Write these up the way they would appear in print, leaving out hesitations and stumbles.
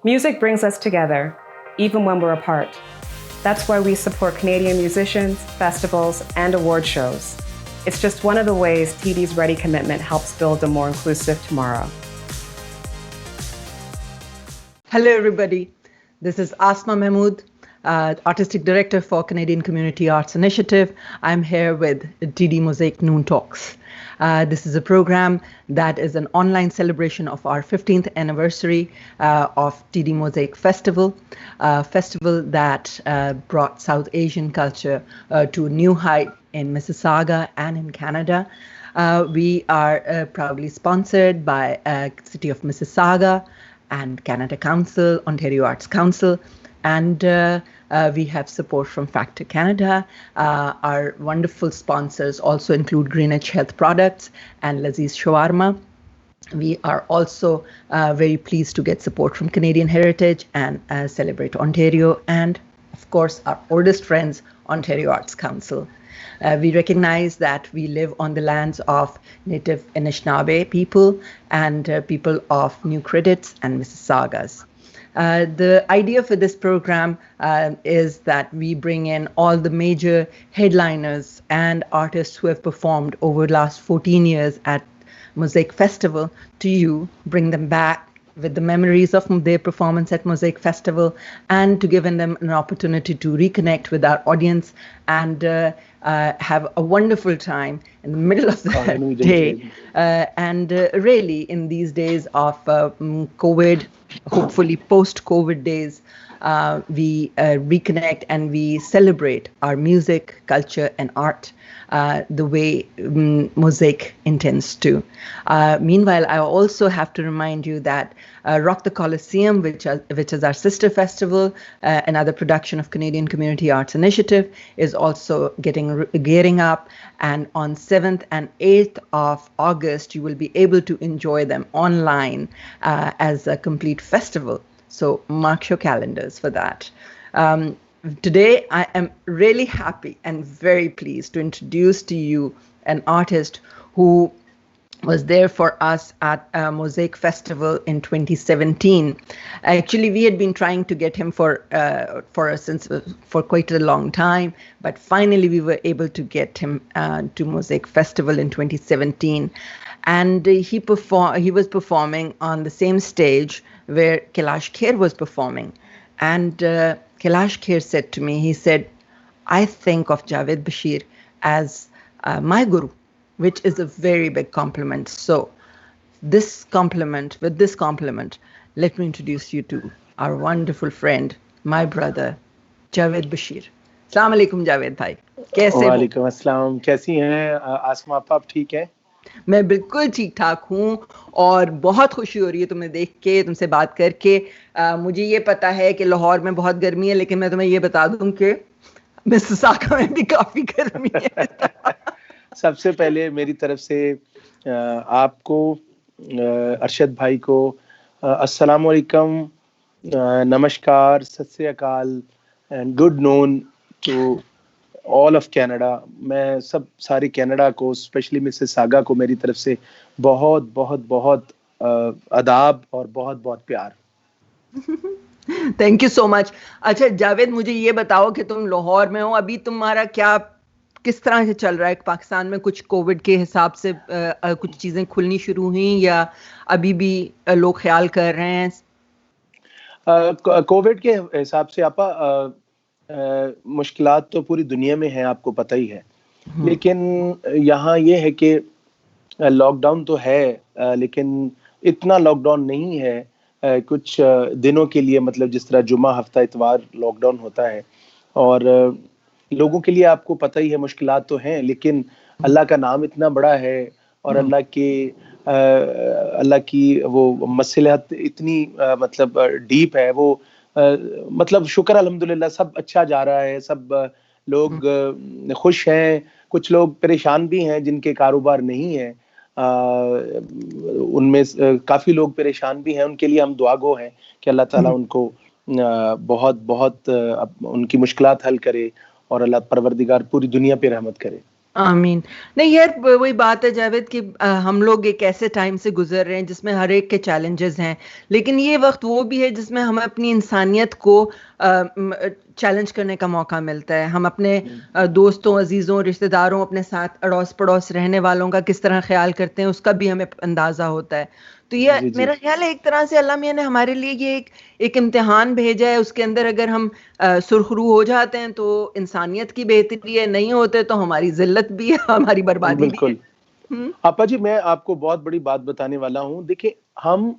Music brings us together, even when we're apart. That's why we support Canadian musicians, festivals, and award shows. It's just one of the ways TD's Ready commitment helps build a more inclusive tomorrow. Hello, everybody. This is Asma Mahmood, Artistic Director for Canadian Community Arts Initiative. I'm here with TD Mosaic Noon Talks. This is a program that is an online celebration of our 15th anniversary of TD Mosaic Festival, a festival that brought South Asian culture to a new height in Mississauga and in Canada. We are proudly sponsored by City of Mississauga and Canada Council, Ontario Arts Council, and we have support from Factor Canada. Our wonderful sponsors also include Greenwich Health Products and Laziz Shawarma. We are also very pleased to get support from Canadian Heritage and Celebrate Ontario, and of course our oldest friends, Ontario Arts Council. We recognize that we live on the lands of Native Anishinaabe people and people of New Credits and Mississaugas. The idea for this program is that we bring in all the major headliners and artists who have performed over the last 14 years at Mosaic Festival to you, bring them back with the memories of their performance at Mosaic Festival, and to give them an opportunity to reconnect with our audience and have a wonderful time in the middle of the day. Really, in these days of COVID, hopefully post-COVID days, we reconnect and we celebrate our music, culture, and art the way Mosaic intends to. Meanwhile, I also have to remind you that Rock the Coliseum, which is our sister festival, another production of Canadian Community Arts Initiative, is also gearing up. And on 7th and 8th of August, you will be able to enjoy them online as a complete festival. So mark your calendars for that. Today, I am really happy and very pleased to introduce to you an artist who was there for us at Mosaic Festival in 2017. Actually, we had been trying to get him for quite a long time, but finally we were able to get him to Mosaic Festival in 2017. And he was performing on the same stage where Kailash Kher was performing. And Kailash Kher said to me, he said, I think of Javed Bashir as my guru, which is a very big compliment. So with this compliment, let me introduce you to our wonderful friend, my brother, Javed Bashir. Assalamu alaikum, Javed bhai. कैसे हो? वालेकुम अस्सलाम. कैसी हैं आसमा आप ठीक हैं? मैं बिल्कुल ठीक ठाक हूँ और बहुत खुशी हो रही है तुम्हें देख के, तुमसे बात करके. मुझे ये पता है कि लाहौर में बहुत गर्मी है, लेकिन मैं तुम्हें ये बता दूं कि मिसिसागा में भी काफी गर्मी है. सबसे पहले मेरी तरफ से आपको, अरशद भाई को अस्सलाम वालेकुम, नमस्कार, Sat Shri Akal and good noon to all of Canada. मैं सब सारी कनाडा को, स्पेशली मिसिसागा को मेरी तरफ से बहुत बहुत बहुत आदाब और बहुत बहुत प्यार. Thank you so much. अच्छा जावेद, मुझे ये बताओ कि तुम लाहौर में हो, अभी तुम्हारा किस तरह से चल रहा है? पाकिस्तान में कुछ कोविड के हिसाब से कुछ चीजें खुलनी शुरू हुई या अभी भी लोग ख्याल कर रहे हैं? कोविड के हिसाब से आपा मुश्किलात तो पूरी दुनिया में है, आपको पता ही है. लेकिन यहाँ ये है कि लॉकडाउन तो है, लेकिन इतना लॉकडाउन नहीं है. कुछ दिनों के लिए, मतलब जिस तरह जुमा, हफ्ता, इतवार लॉकडाउन होता है, और लोगों के लिए आपको पता ही है मुश्किलात तो हैं, लेकिन अल्लाह का नाम इतना बड़ा है और अल्लाह की वो मसलहत इतनी मतलब डीप है, वो मतलब शुक्र अल्हम्दुलिल्लाह सब अच्छा जा रहा है. सब लोग खुश हैं, कुछ लोग परेशान भी हैं जिनके कारोबार नहीं है. उनमें काफी लोग परेशान भी हैं. उनके लिए हम दुआ गो हैं कि अल्लाह ताला उनको बहुत बहुत उनकी मुश्किलात हल करे और अल्लाह परवरदिगार पूरी दुनिया पे रहमत करे. आमीन। नहीं यार, वही बात है जावेद कि हम लोग एक ऐसे टाइम से गुजर रहे हैं जिसमें हर एक के चैलेंजेस हैं, लेकिन ये वक्त वो भी है जिसमें हमें अपनी इंसानियत को चैलेंज करने का मौका मिलता है। हम अपने दोस्तों, अजीजों, रिश्तेदारों, अपने साथ अड़ोस पड़ोस रहने वालों का किस तरह ख्याल करते हैं उसका भी हमें अंदाजा होता है। तो ये जी जी मेरा ख्याल है एक तरह से अल्लाह मियां ने हमारे लिए ये एक इम्तिहान भेजा है। उसके अंदर अगर हम सुरखरू हो जाते हैं तो इंसानियत की बेहतरी है, नहीं होते तो हमारी जिल्लत भी है, हमारी बर्बादी भी है। बिल्कुल। आपा जी, मैं आपको बहुत बड़ी बात बताने वाला हूँ। देखिए, हम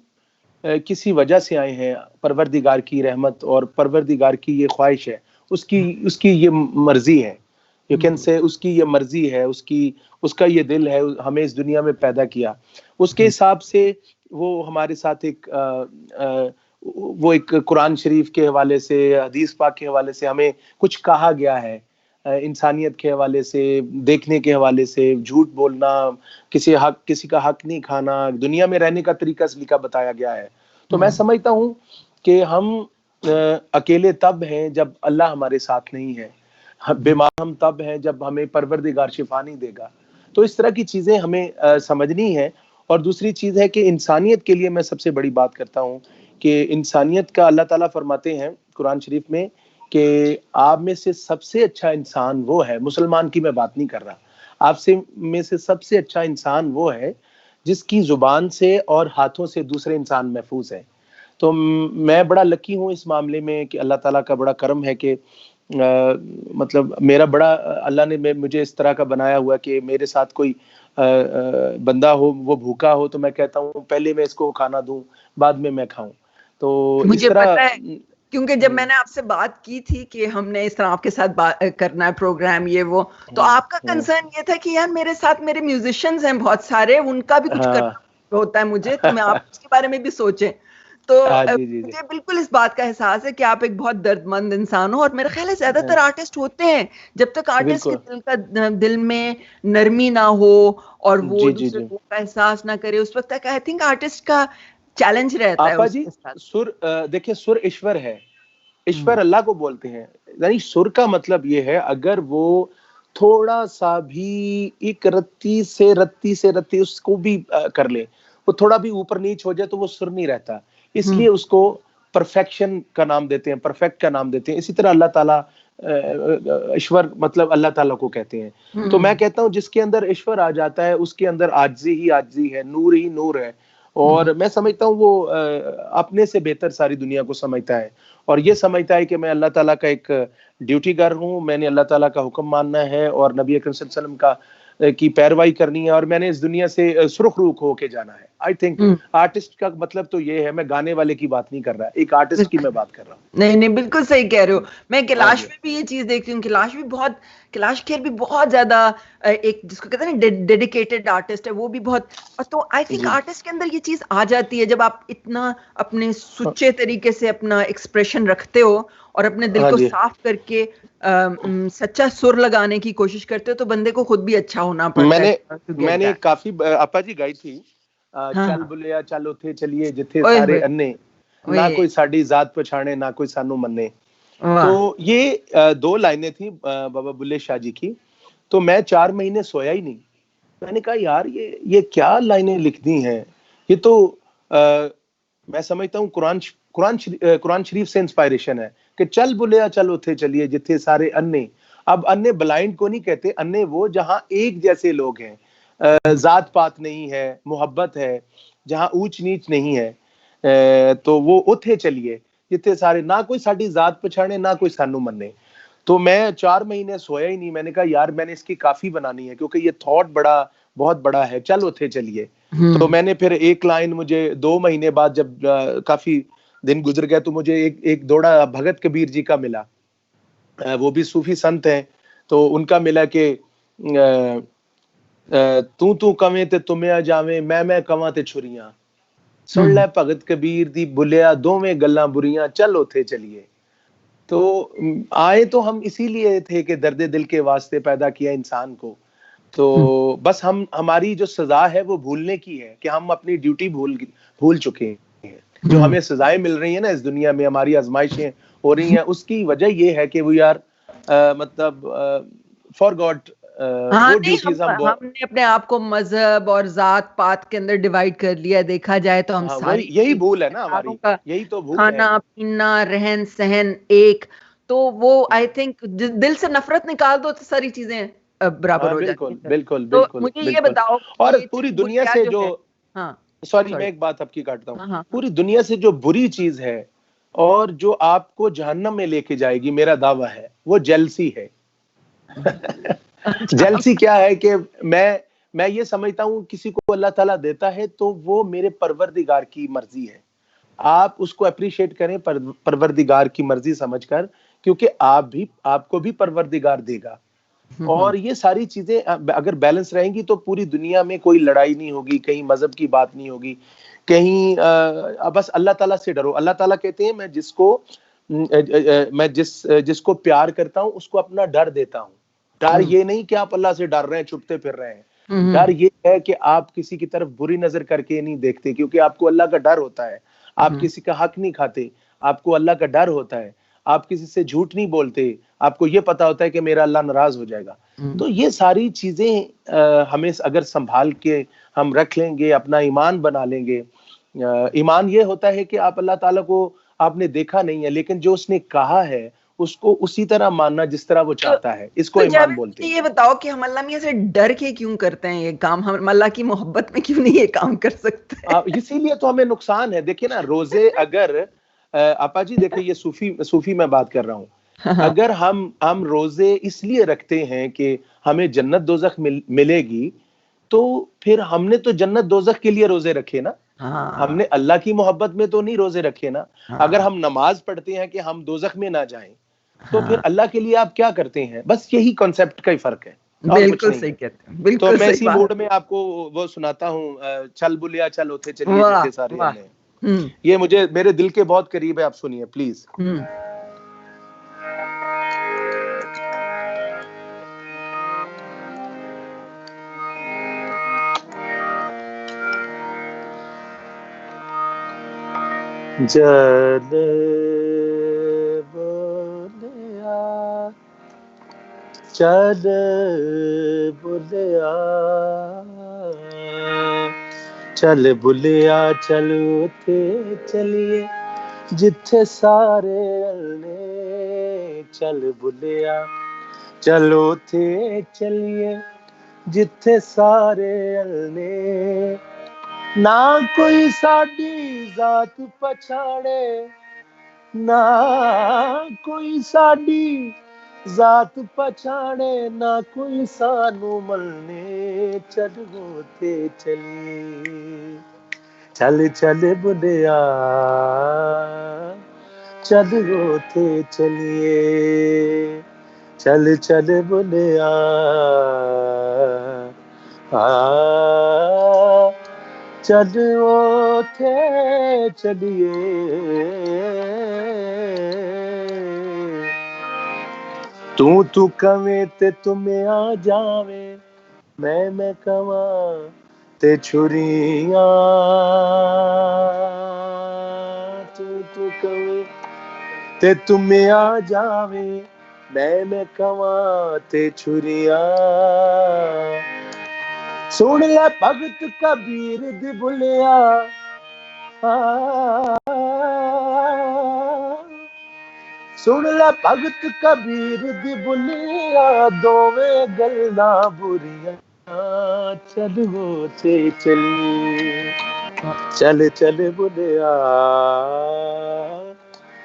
किसी वजह से आए हैं। परवरदिगार की रहमत और परवरदिगार की ये ख्वाहिश है, उसकी उसकी ये मर्जी है, यू कैन से उसकी ये मर्जी है, उसका ये दिल है, हमें इस दुनिया में पैदा किया। उसके हिसाब से वो हमारे साथ वो एक कुरान शरीफ के हवाले से, हदीस पाक के हवाले से हमें कुछ कहा गया है, इंसानियत के हवाले से, देखने के हवाले से, झूठ बोलना, किसी का हक नहीं खाना, दुनिया में रहने का तरीका सलीका बताया गया है। तो मैं समझता हूँ कि हम अकेले तब हैं जब अल्लाह हमारे साथ नहीं है, बीमार हम तब हैं जब हमें परवरदिगार शिफा नहीं देगा। तो इस तरह की चीजें हमें समझनी है। और दूसरी चीज है कि इंसानियत के लिए मैं सबसे बड़ी बात करता हूँ कि इंसानियत का अल्लाह ताला फरमाते हैं कुरान शरीफ में कि आप में से सबसे अच्छा इंसान वो है, मुसलमान की मैं बात नहीं कर रहा, आपसे में से सबसे अच्छा इंसान वो है जिसकी जुबान से और हाथों से दूसरे इंसान महफूज है। तो मैं बड़ा लकी हूँ इस मामले में कि अल्लाह ताला का बड़ा करम है कि मतलब मेरा बड़ा अल्लाह ने मुझे इस तरह का बनाया हुआ कि मेरे साथ कोई बंदा हो, वो भूखा हो, तो मैं कहता हूँ पहले मैं इसको खाना दूं, बाद में मैं खाऊं। तो इस मुझे तरह पता है, क्योंकि जब मैंने आपसे बात की थी कि हमने इस तरह आपके साथ करना है प्रोग्राम ये वो, तो आपका कंसर्न ये था कि यार मेरे साथ मेरे म्यूजिशियंस हैं बहुत सारे, उनका भी कुछ करना होता है मुझे, तो मैं आप उसके बारे में भी सोचें। तो मुझे बिल्कुल इस बात का एहसास है कि आप एक बहुत दर्दमंद इंसान हो, और मेरा ख्याल है ज्यादातर आर्टिस्ट होते हैं, जब तक आर्टिस्ट के दिल में नरमी ना हो और वो दूसरे लोगों का एहसास ना करे, उस वक्त तक आई थिंक आर्टिस्ट का चैलेंज रहता है आपा जी। सुर, देखिए, सुर ईश्वर है, ईश्वर अल्लाह को बोलते हैं। यानी सुर का मतलब ये है, अगर वो थोड़ा सा भी एक रत्ती से रत्ती उसको भी कर ले, वो थोड़ा भी ऊपर नीच हो जाए तो वो सुर नहीं रहता। इसलिए उसको परफेक्शन का नाम देते हैं, परफेक्ट का नाम देते हैं। इसी तरह अल्लाह ताला, ईश्वर मतलब अल्लाह ताला को कहते हैं। तो मैं कहता हूँ जिसके अंदर ईश्वर आ जाता है उसके अंदर आजिज़ी ही आजिज़ी है, नूर ही नूर है। और मैं समझता हूँ वो अपने से बेहतर सारी दुनिया को समझता है, और ये समझता है कि मैं अल्लाह ताला का एक ड्यूटीगर हूँ, मैंने अल्लाह ताला का हुक्म मानना है और नबी अकरम सल्लल्लाहु अलैहि वसल्लम का की पैरवाई करनी है, और मैंने इस दुनिया से सुरखरू होके जाना है। आई थिंक आर्टिस्ट का मतलब तो ये है, मैं गाने वाले की बात नहीं कर रहा, एक आर्टिस्ट की मैं बात कर रहा हूँ। नहीं नहीं, बिल्कुल सही कह रहे हो। मैं कैलाश में भी ये चीज देखती हूँ, कैलाश खेर भी बहुत ज्यादा एक जिसको कहते हैं ना डेडिकेटेड आर्टिस्ट है, वो भी बहुत। तो आई थिंक आर्टिस्ट के अंदर ये चीज आ जाती है जब आप इतना अपने सुच्चे तरीके से अपना एक्सप्रेशन रखते हो और अपने दिल को साफ करके सच्चा सुर लगाने की कोशिश करते हो, तो बंदे को खुद भी अच्छा होना पड़ता है। मैंने काफी आपा जी गाई थी, चल बुलिया चल उथे चलिए जिथे सारे अन्ने, ना कोई साड़ी जात पछाणे ना कोई सानू मन्ने। तो ये 2 लाइनें थी बाबा बुल्ले शाह जी की। तो मैं 4 महीने सोया ही नहीं। मैंने कहा यार ये क्या लाइनें लिख दी हैं, ये तो मैं समझता हूँ कुरान शरीफ से इंस्पायरेशन है कि चल बुलिया चल उथे चलिए जिथे सारे अन्ने। अब अन्ने ब्लाइंड को नहीं कहते, अन्ने वो जहां एक जैसे लोग हैं, जात पात नहीं है, मोहब्बत है, जहां ऊंच नीच नहीं है, तो वो उथे चलिए जिथे सारे, ना कोई साडी जात पछाणे ना कोई सानू मन्ने। तो मैं 4 महीने सोया ही नहीं। मैंने कहा यार मैंने इसकी काफी बनानी है, क्योंकि ये थॉट बहुत बड़ा है, चल उथे चलिए। तो मैंने फिर एक लाइन, मुझे 2 महीने बाद जब काफी दिन गुजर गए, तो मुझे एक दौड़ा भगत कबीर जी का मिला, वो भी सूफी संत हैं। तो उनका मिला कि तू कवें ते तुम्हें जावे, मैं कवां ते छुरियां, सुन ले भगत कबीर दी बुलिया दोवें गल्लां बुरियां, चल उथे चलिए। तो आए तो हम इसीलिए थे कि दर्द दिल के वास्ते पैदा किया इंसान को। तो बस हमारी जो सजा है वो भूलने की है, कि हम अपनी ड्यूटी भूल चुके हैं। जो हमें सजाएं मिल रही है ना इस दुनिया में, हमारी आजमाइशें हो रही हैं, उसकी वजह ये है कि वी आर मतलब फॉरगॉट हाँ वो नहीं, ड्यूटीज हम हमने अपने आप को मजहब और जात पात के अंदर डिवाइड कर लिया। देखा जाए तो हम हाँ, सारे यही भूल है ना सारों हमारी, का यही तो भूल है। खाना पीना रहन सहन एक, तो वो आई थिंक दिल से नफरत निकाल दो तो सारी चीजें बराबर हाँ हो जाती बिल्कुल हैं। बिल्कुल तो बिल्कुल मुझे ये बिल्कुल। बताओ कि और ये पूरी चल दुनिया बुलिया से जो जो, है। हाँ सॉरी मैं सॉरी। एक बात आपकी काटता हूँ, हाँ हाँ हाँ। पूरी दुनिया से जो बुरी चीज है और जो आपको जहन्नम में लेके जाएगी, मेरा दावा है वो जेलसी है। अच्छा। जेलसी क्या है कि मैं ये समझता हूँ किसी को अल्लाह ताला देता है तो वो मेरे परवरदिगार की मर्जी है। आप उसको अप्रिशिएट करें परवरदिगार की मर्जी समझकर, क्योंकि आपको भी परवरदिगार देगा। और ये सारी चीजें अगर बैलेंस रहेंगी तो पूरी दुनिया में कोई लड़ाई नहीं होगी, कहीं मजहब की बात नहीं होगी, कहीं बस अल्लाह ताला से डरो। अल्लाह ताला कहते हैं मैं जिसको प्यार करता हूं उसको अपना डर देता हूं। डर ये नहीं कि आप अल्लाह से डर रहे हैं, छुपते फिर रहे हैं। डर ये है कि आप किसी की तरफ बुरी नजर करके नहीं देखते, क्योंकि आपको अल्लाह का डर होता है। आप किसी का हक नहीं खाते, आपको अल्लाह का डर होता है। आप किसी से झूठ नहीं बोलते, आपको ये पता होता है कि मेरा अल्लाह नाराज हो जाएगा। तो ये सारी चीजें हमें अगर संभाल के हम रख लेंगे, अपना ईमान बना लेंगे। ईमान ये होता है कि आप अल्लाह ताला को आपने देखा नहीं है, लेकिन जो उसने कहा है उसको उसी तरह मानना जिस तरह वो तो, चाहता है, इसको तो ईमान जावेद बोलते मुझे हैं। ये बताओ कि हम अल्लाह मियां से डर के क्यों करते हैं ये काम? हम अल्लाह की मोहब्बत में क्यों नहीं ये काम कर सकते? इसीलिए तो हमें नुकसान है। देखिए ना, रोजे अगर आपा जी देखिए, ये सूफी सूफी मैं बात कर रहा हूँ। हाँ अगर हम रोजे इसलिए रखते हैं कि हमें जन्नत दोजख मिलेगी, तो फिर हमने तो जन्नत दोजख के लिए रोजे रखे ना, हाँ हमने अल्लाह की मोहब्बत में तो नहीं रोजे रखे ना। अगर हाँ हम नमाज पढ़ते हैं कि हम दोजख में ना जाएं, तो फिर हाँ। अल्लाह के लिए आप क्या करते हैं? बस यही कॉन्सेप्ट का ही फर्क है, और कुछ बिल्कुल नहीं सही है। कहते हैं, तो बिल्कुल मैं सही इसी बात। मूड में आपको वो सुनाता हूँ, चल बुलिया चल उठे चलिए वाह जिथे सारे वाह। अल्ले। हम्म ये मुझे मेरे दिल के बहुत करीब है, आप सुनिए प्लीज। हम्म। चल बुलिया चल बुलिया चल बुलिया चल उठे चलिए जिथे सारे अल्ले। चल बुलिया चल उठे चलिए जिथे सारे अल्ले। ना कोई साडी जात पछाड़े, ना कोई साडी जात पछाड़े, ना कोई सानू मलने। चलो ते चलिए चल चल बुलिया चलो ते चलिए चल चल बुलिया चल ओथे चलिए। तू कवे ते तुम्हें आ जावे, मैं कवा ते छुरिया। तू कवे ते तुम्हें आ जावे, मैं कवा ते छुरिया। सुन ले भगत कबीर दी बुलिया, सुन ले भगत कबीर दी बुलिया, दोवे गल्ला बुरिया। चलो ते चलिए चल चल बुलिया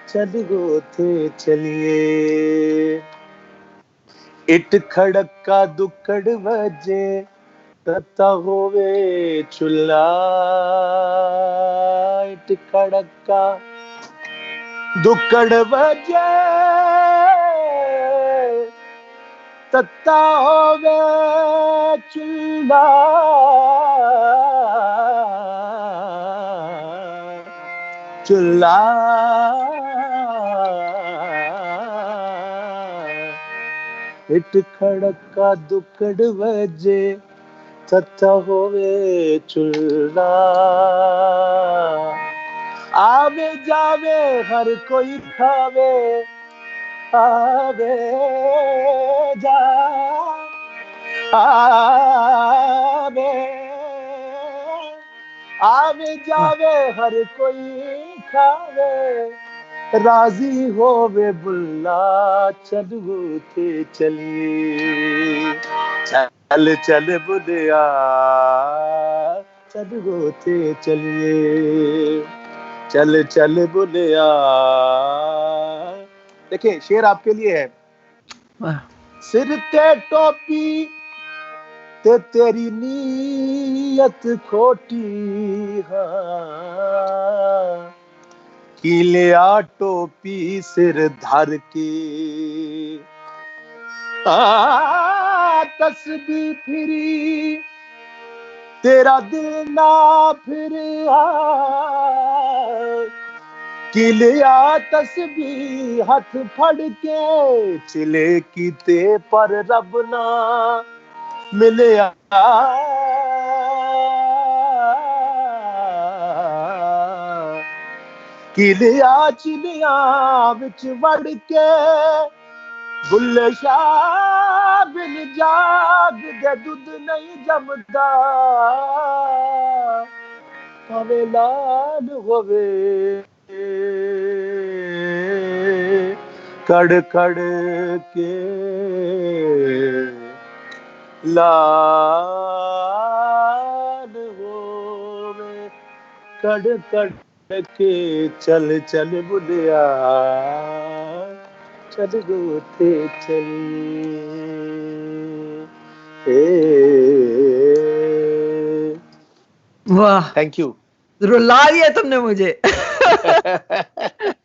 चलो ते चलिए। इट खड़का दुक्कड़ वजे, तता होवे चुल्ला। इट खड़का दुक्कड़ वजे, तता होवे चुल्ला। चुल्ला इट खड़का दुक्कड़ वजे, तथा होवे चुल्ला। आवे जावे हर कोई खावे, आवे जा आवे आवे जावे हर कोई खावे, राजी होवे बुल्ला चलू थे चलिए, चल चल बुलिया चलू थे चलिए, चल चल बुलिया। देखिए शेर आपके लिए है। वाह, सिर ते टोपी ते तेरी नीयत खोटी, हाँ की लिया टोपी सिर धर के, तस्बी फिरी तेरा दिल ना फिर, कि लिया तस्बी हथ फड़ के, चिले कीते पर रब ना मिलिया, कि लिया चिलिया विच वड़ के, बुल्ले शाह बिन जाग दे दुध नहीं जमदा, भावे लाल होवे कड़ कड़ के, लाल होवे कड़ कड़ के, चल चल बुलिया चल गो थे चलिए। वाह, थैंक यू। रुला दिया तुमने मुझे।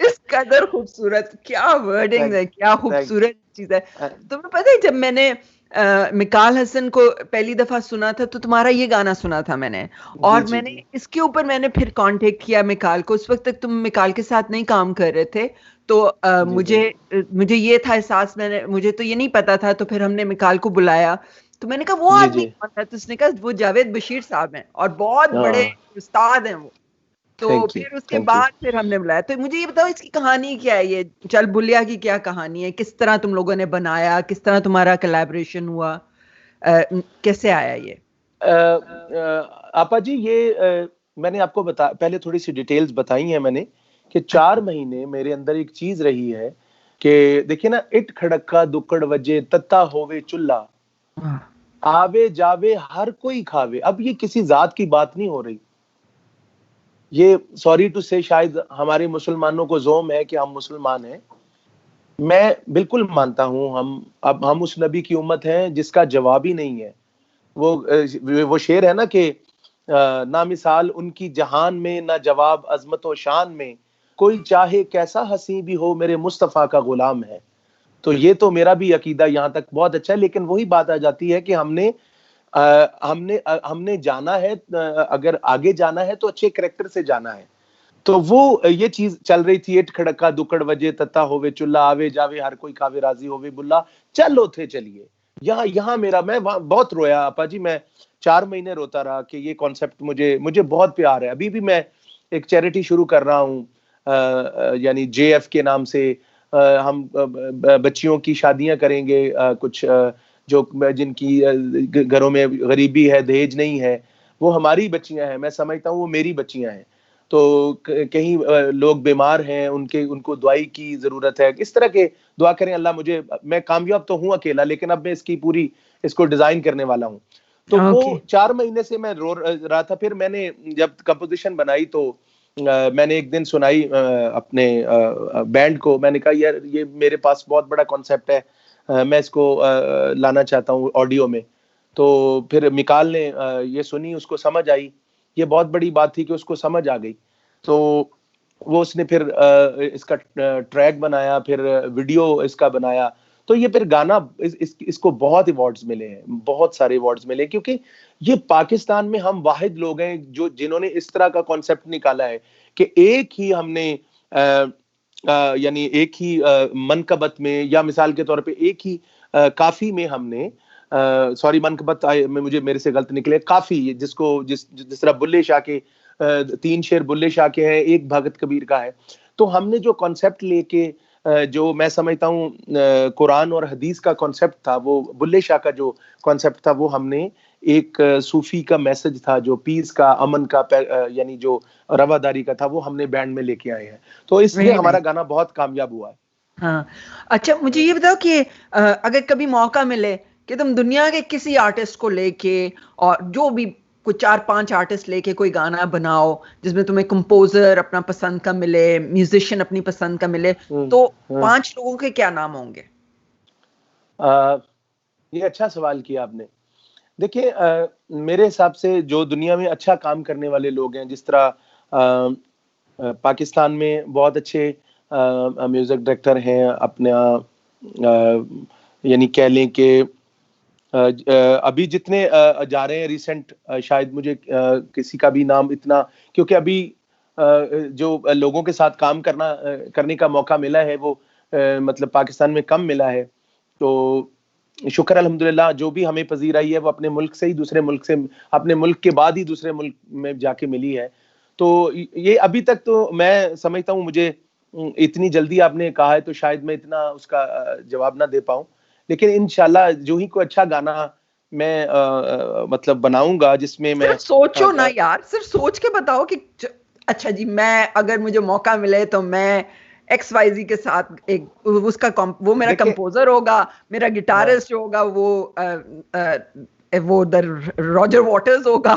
इस कदर खूबसूरत, क्या वर्डिंग है, क्या खूबसूरत चीज है। तुम्हें पता है जब मैंने मिकाल हसन को पहली दफा सुना था तो तुम्हारा ये गाना सुना था मैंने, और जी, मैंने जी। इसके ऊपर मैंने फिर कांटेक्ट किया मिकाल को। उस वक्त तक तुम मिकाल के साथ नहीं काम कर रहे थे, तो मुझे ये था एहसास, मुझे तो ये नहीं पता था। तो फिर हमने मिकाल को बुलाया, तो मैंने कहा वो आदमी कौन है, तो उसने कहा वो जावेद बशीर साहब हैं और बहुत बड़े उस्ताद हैं वो। तो फिर उसके बाद फिर हमने बुलाया। तो मुझे ये बताओ इसकी कहानी क्या है, ये चल बुलिया की क्या कहानी है, किस तरह तुम लोगों ने बनाया, किस तरह तुम्हारा कोलैबोरेशन हुआ, कैसे आया ये? आपा जी ये मैंने आपको पहले थोड़ी सी डिटेल्स बताई हैं मैंने, कि 4 महीने मेरे अंदर एक चीज रही है कि देखिए ना, इट खड़क्का दुक्कड़ वजे तत्ता होवे चुल्ला, आवे जावे हर कोई खावे। अब ये किसी जात की बात नहीं हो रही, ये सॉरी टू से शायद हमारे मुसलमानों को जोम है कि हम मुसलमान हैं। मैं बिल्कुल मानता हूं हम उस नबी की उम्मत हैं जिसका जवाब ही नहीं है। वो शेर है ना कि ना मिसाल उनकी जहान में, ना जवाब अजमत व शान में, कोई चाहे कैसा हसी भी हो मेरे मुस्तफा का गुलाम है। तो ये तो मेरा भी अकीदा यहाँ तक बहुत अच्छा है, लेकिन वही बात आ जाती है कि हमने जाना है, अगर आगे जाना है तो अच्छे करैक्टर से जाना है। तो वो ये चीज चल रही थी, इट खड़का दुकड़ वजे तत्ता होवे चुल्ला, आवे जावे हर कोई खावे राजी होवे बुल्ला, चलो थे चलिए। यहाँ मैं बहुत रोया आपा जी, मैं 4 महीने रोता रहा कि ये कॉन्सेप्ट मुझे बहुत प्यार है। अभी भी मैं एक चैरिटी शुरू कर रहा हूँ, यानी JF के नाम से। हम बच्चियों की शादियां करेंगे, कुछ जो जिनकी घरों में गरीबी है, दहेज नहीं है, वो हमारी बच्चियां हैं। मैं समझता हूँ वो मेरी बच्चियां हैं। तो कहीं लोग बीमार हैं, उनको दुआई की जरूरत है, इस तरह के दुआ करें अल्लाह मुझे। मैं कामयाब तो हूं अकेला, लेकिन अब मैं इसको डिजाइन करने वाला हूं। तो वो 4 महीने से मैं रो रहा था। फिर मैंने जब कंपोजिशन बनाई तो मैंने एक दिन सुनाई अपने बैंड को। मैंने कहा यार ये मेरे पास बहुत बड़ा कॉन्सेप्ट है, मैं इसको लाना चाहता हूँ ऑडियो में। तो फिर मिकाल ने ये सुनी, उसको समझ आई। ये बहुत बड़ी बात थी कि उसको समझ आ गई। तो वो उसने फिर इसका ट्रैक बनाया, फिर वीडियो इसका बनाया। तो ये फिर गाना इसको बहुत अवार्ड्स मिले हैं, बहुत सारे अवार्ड्स मिले, क्योंकि ये पाकिस्तान में हम वाहिद लोग हैं जिन्होंने इस तरह का कॉन्सेप्ट निकाला है कि एक ही हमने यानी एक ही मनकबत में, या मिसाल के तौर पे एक ही काफी में हमने, सॉरी मनकबत में मुझे मेरे से गलत निकले, काफी जिस तरह बुल्ले शाह के 3 शेर बुल्ले शाह के हैं, एक भगत कबीर का है। तो हमने जो कॉन्सेप्ट लेके जो मैं समझता हूँ कुरान और हदीस का कॉन्सेप्ट था, वो बुल्ले शाह का जो कॉन्सेप्ट था, वो हमने एक सूफी का मैसेज था जो पीस का, अमन का, यानी जो रवादारी का था, वो हमने बैंड में लेके आए हैं। तो इसलिए हमारा गाना बहुत कामयाब हुआ है। हाँ, अच्छा मुझे ये बताओ कि अगर कभी मौका मिले कि तुम दुनिया के किसी आर्टिस्ट को लेके, और जो भी कुछ 4-5 आर्टिस्ट लेके कोई गाना बनाओ जिसमें तुम्हें कंपोजर अपना पसंद का मिले, म्यूजिशियन अपनी पसंद का मिले, तो 5 लोगों के क्या नाम होंगे? ये अच्छा सवाल किया आपने। देखिए, मेरे हिसाब से जो दुनिया में अच्छा काम करने वाले लोग हैं, जिस तरह पाकिस्तान में बहुत अच्छे म्यूजिक डायरेक्टर हैं अपना, यानी कह लें कि अभी जितने जा रहे हैं रिसेंट, शायद मुझे किसी का भी नाम इतना, क्योंकि अभी जो लोगों के साथ काम करने का मौका मिला है वो मतलब पाकिस्तान में कम मिला है। तो शुक्र अल्हम्दुलिल्लाह, जो भी हमें पजीर आई है वो अपने मुल्क से ही दूसरे मुल्क से, अपने मुल्क के बाद ही दूसरे मुल्क में जाके मिली है। तो ये अभी तक तो मैं समझता हूँ, मुझे इतनी जल्दी आपने कहा है तो शायद मैं इतना उसका जवाब ना दे पाऊं, लेकिन इंशाल्लाह जो ही कोई अच्छा गाना मैं मतलब बनाऊंगा जिसमें मैं सोचो ना यार, सिर्फ सोच के बताओ कि अच्छा जी, मैं अगर मुझे मौका मिले तो मैं XYZ के साथ एक वो मेरा कंपोजर होगा, मेरा गिटारिस्ट होगा, वो रॉजर वाटर्स होगा।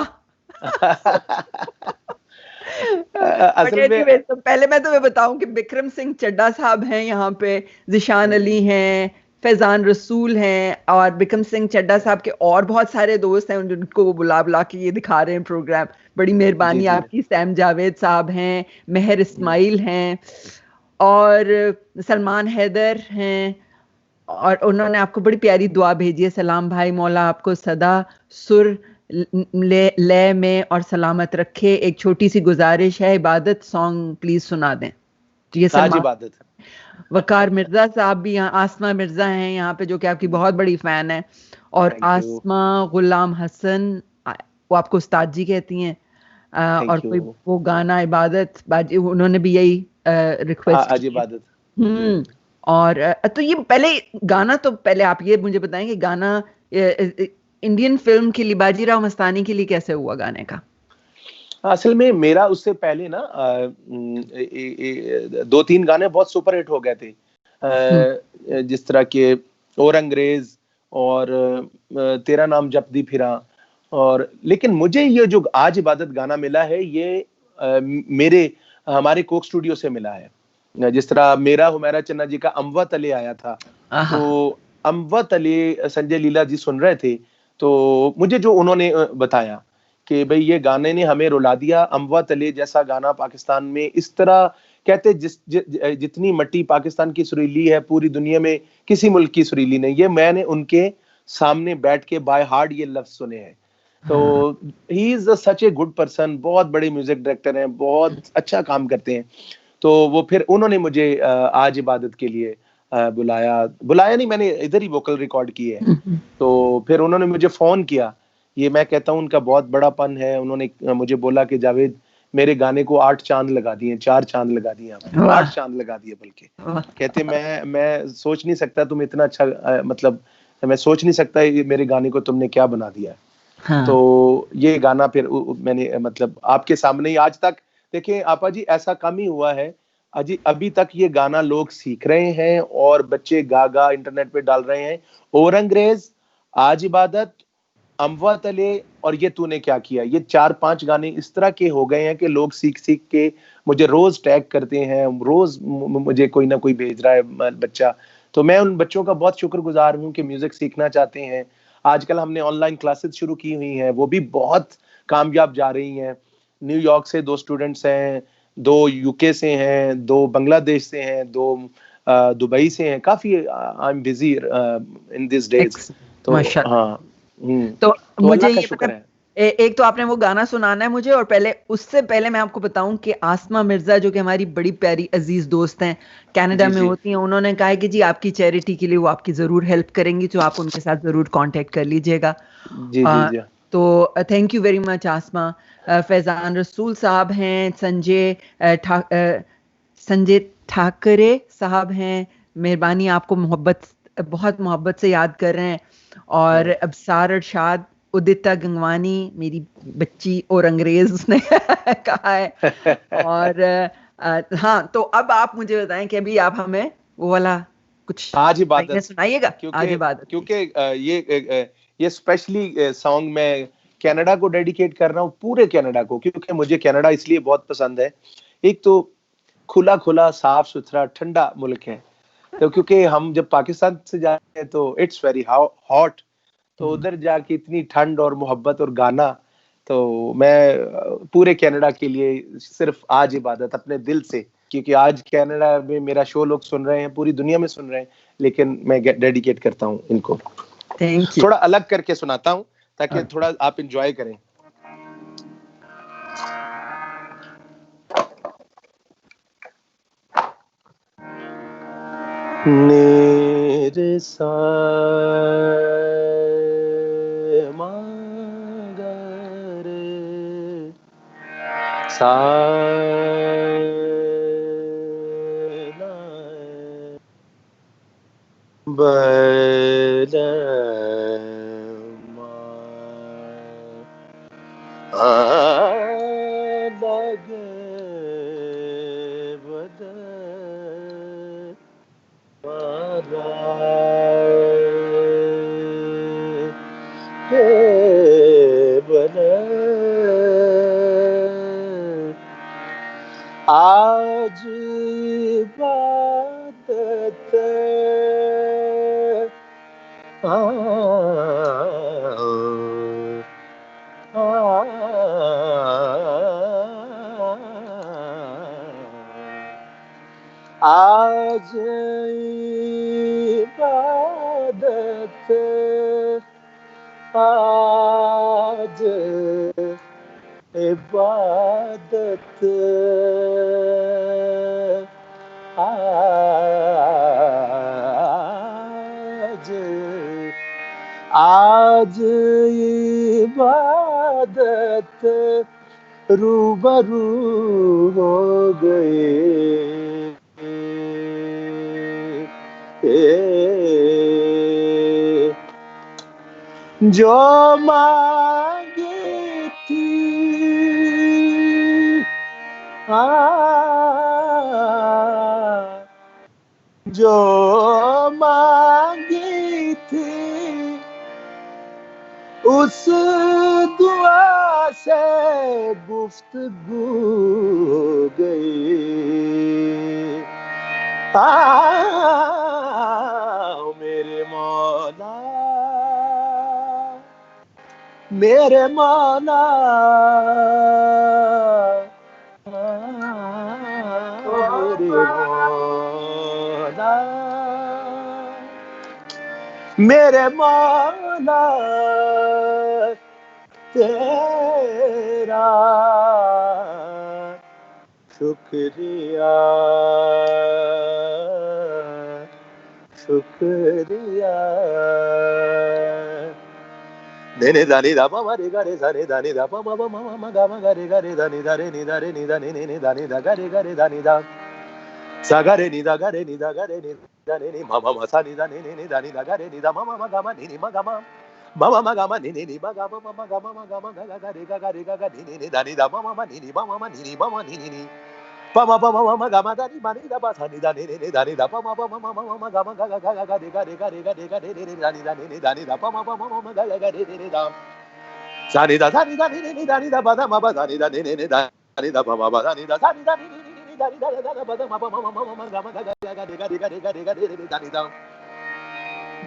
असल में तो पहले मैं तुम्हें बताऊं कि बिक्रम सिंह चड्ढा साहब हैं यहाँ पे, जिशान अली हैं, फैजान रसूल हैं, और बिक्रम सिंह चड्ढा साहब के और बहुत सारे दोस्त हैं जिनको वो बुला बुला के ये दिखा रहे हैं प्रोग्राम। बड़ी मेहरबानी आपकी। सैम जावेद साहब हैं, मेहर इस्माइल हैं, और सलमान हैदर हैं, और उन्होंने आपको बड़ी प्यारी दुआ भेजी है, सलाम भाई, मौला आपको सदा सुर ले में और सलामत रखे। एक छोटी सी गुजारिश है, इबादत सॉन्ग प्लीज सुना दें। ये इबादत। वकार मिर्जा साहब भी यहाँ, आसमा मिर्जा हैं यहाँ पे जो कि आपकी बहुत बड़ी फैन है, और आसमा गुलाम हसन, वो आपको उस्ताद जी कहती हैं, और कोई वो गाना इबादत बाजी, उन्होंने भी यही रिक्वेस्ट इबादत। और तो ये पहले गाना, तो पहले आप ये मुझे बताएंगे गाना इंडियन फिल्म के लिए, बाजीराव मस्तानी के लिए कैसे हुआ गाने का? असल में मेरा उससे पहले ना 2-3 गाने बहुत सुपर हिट हो गए थे, जिस तरह के और अंग्रेज और तेरा नाम जपदी फिरा, और लेकिन मुझे ये जो आज इबादत गाना मिला है, ये हमारे कोक स्टूडियो से मिला है। जिस तरह मेरा हुमैरा चन्ना जी का अमवा तले आया था, तो अमवा तले संजय लीला जी सुन रहे थे, तो मुझे जो उन्होंने बताया कि भाई ये गाने ने हमें रुला दिया, अमवा तले जैसा गाना पाकिस्तान में इस तरह कहते, जितनी मट्टी पाकिस्तान की सुरीली है पूरी दुनिया में किसी मुल्क की सुरीली नहीं। ये मैंने उनके सामने बैठ के बाय हार्ट ये लफ्ज सुने हैं। तो he is such a good person, बहुत बड़े म्यूजिक डायरेक्टर हैं, बहुत अच्छा काम करते हैं। तो वो फिर उन्होंने मुझे आज इबादत के लिए बुलाया नहीं, मैंने इधर ही वोकल रिकॉर्ड की है। तो फिर उन्होंने मुझे फोन किया, ये मैं कहता हूँ उनका बहुत बड़ापन है। उन्होंने मुझे बोला कि जावेद, मेरे गाने को 8 चांद लगा दिए, 4 चांद लगा दिए, 8 चांद लगा दिए, बल्कि कहते मैं सोच नहीं सकता तुम इतना अच्छा, मतलब मैं सोच नहीं सकता मेरे गाने को तुमने क्या बना दिया। हाँ। तो ये गाना फिर मैंने मतलब आपके सामने ही, आज तक देखिए आपा जी ऐसा कम ही हुआ है, अभी तक ये गाना लोग सीख रहे हैं और बच्चे गा इंटरनेट पे डाल रहे हैं। और अंग्रेज, आज इबादत, अमवा तले और ये तूने क्या किया, ये 4-5 गाने इस तरह के हो गए हैं कि लोग सीख के मुझे रोज टैग करते हैं, रोज मुझे कोई ना कोई भेज रहा है बच्चा। तो मैं उन बच्चों का बहुत शुक्रगुजार हूँ कि म्यूजिक सीखना चाहते हैं। आजकल हमने ऑनलाइन क्लासेस शुरू की हुई हैं, वो भी बहुत कामयाब जा रही हैं। न्यूयॉर्क से 2 स्टूडेंट्स हैं, 2 यूके से हैं, 2 बांग्लादेश से हैं, 2 दुबई से हैं। काफी I am busy in this days. तो हाँ, तो मुझे ये पता है, एक तो आपने वो गाना सुनाना है मुझे, और उससे पहले मैं आपको बताऊं कि आसमा मिर्जा जो कि हमारी बड़ी प्यारी अजीज दोस्त हैं, कनाडा में होती हैं, उन्होंने कहा है कि जी आपकी चैरिटी के लिए वो आपकी जरूर हेल्प करेंगी, तो आप उनके साथ जरूर कांटेक्ट कर लीजिएगा। जी। तो थैंक यू वेरी मच आसमा। फैजान रसूल साहब हैं, संजय ठाकरे साहब हैं, मेहरबानी, आपको बहुत मोहब्बत से याद कर रहे हैं। और अबसार अरशाद, उदिता गंगवानी, मेरी बच्ची और अंग्रेज उसने कहा है। और हाँ, तो अब आप मुझे बताएं कि अभी आप हमें वो वाला कुछ आज इबादत सुनाइएगा। आज इबादत, क्योंकि ये स्पेशली सॉन्ग मैं कनाडा को डेडिकेट कर रहा हूँ, पूरे कनाडा को, क्योंकि मुझे कनाडा इसलिए बहुत पसंद है। एक तो खुला खुला, साफ सुथरा, ठंडा मुल्क है। तो क्योंकि हम जब पाकिस्तान से जाते हैं तो इट्स वेरी हॉट, तो उधर जाके इतनी ठंड और मोहब्बत और गाना, तो मैं पूरे कनाडा के लिए सिर्फ आज इबादत अपने दिल से, क्योंकि आज कनाडा में मेरा शो लोग सुन रहे हैं, पूरी दुनिया में सुन रहे हैं, लेकिन मैं डेडिकेट करता हूँ इनको। Thank you. थोड़ा अलग करके सुनाता हूँ ताकि थोड़ा आप इंजॉय करें। मेरे मगर सा आज इबादत आज इबादत, आज इबादत, आज इबादत, रूबरू हो गए जो मांगी थी, जो मांगी थी, उस दुआ से गुफ्तगू हो गई। मेरे मौला, मेरे मौला, मेरे मौला, मेरे मौला, तेरा शुक्रिया, शुक्रिया। ने दानी दा मा रे गा रे सा रे दानी दा मा मा मा मा गा मा गा रे गा रे दानी दा रे नी दा रे नी दा ने दानी दा गा रे दानी दा सा गा रे नी दा गा रे नी दा गा रे नी दा ने नी मा मा सा नी दा ने दानी दा गा रे नी दा मा मा गा मा नी मा गा मा मा गा मा नी मा गा मा गा गा रे गा नी दानी दा मा मा नी मा मा नी pa ma ga ma da ni ma ni da ba sa ni da ni da ni da pa ma ga ma ga ga ga re ga re ga re ga re ga re re da ni da pa ma ga ga re re da sa ni da da ni da ni da ba da ma ba da ni da ni da pa ma ba da ni da sa ni da ni da ni da ba da ma ga ma ga ga re ga re ga re ga re ga re da ni da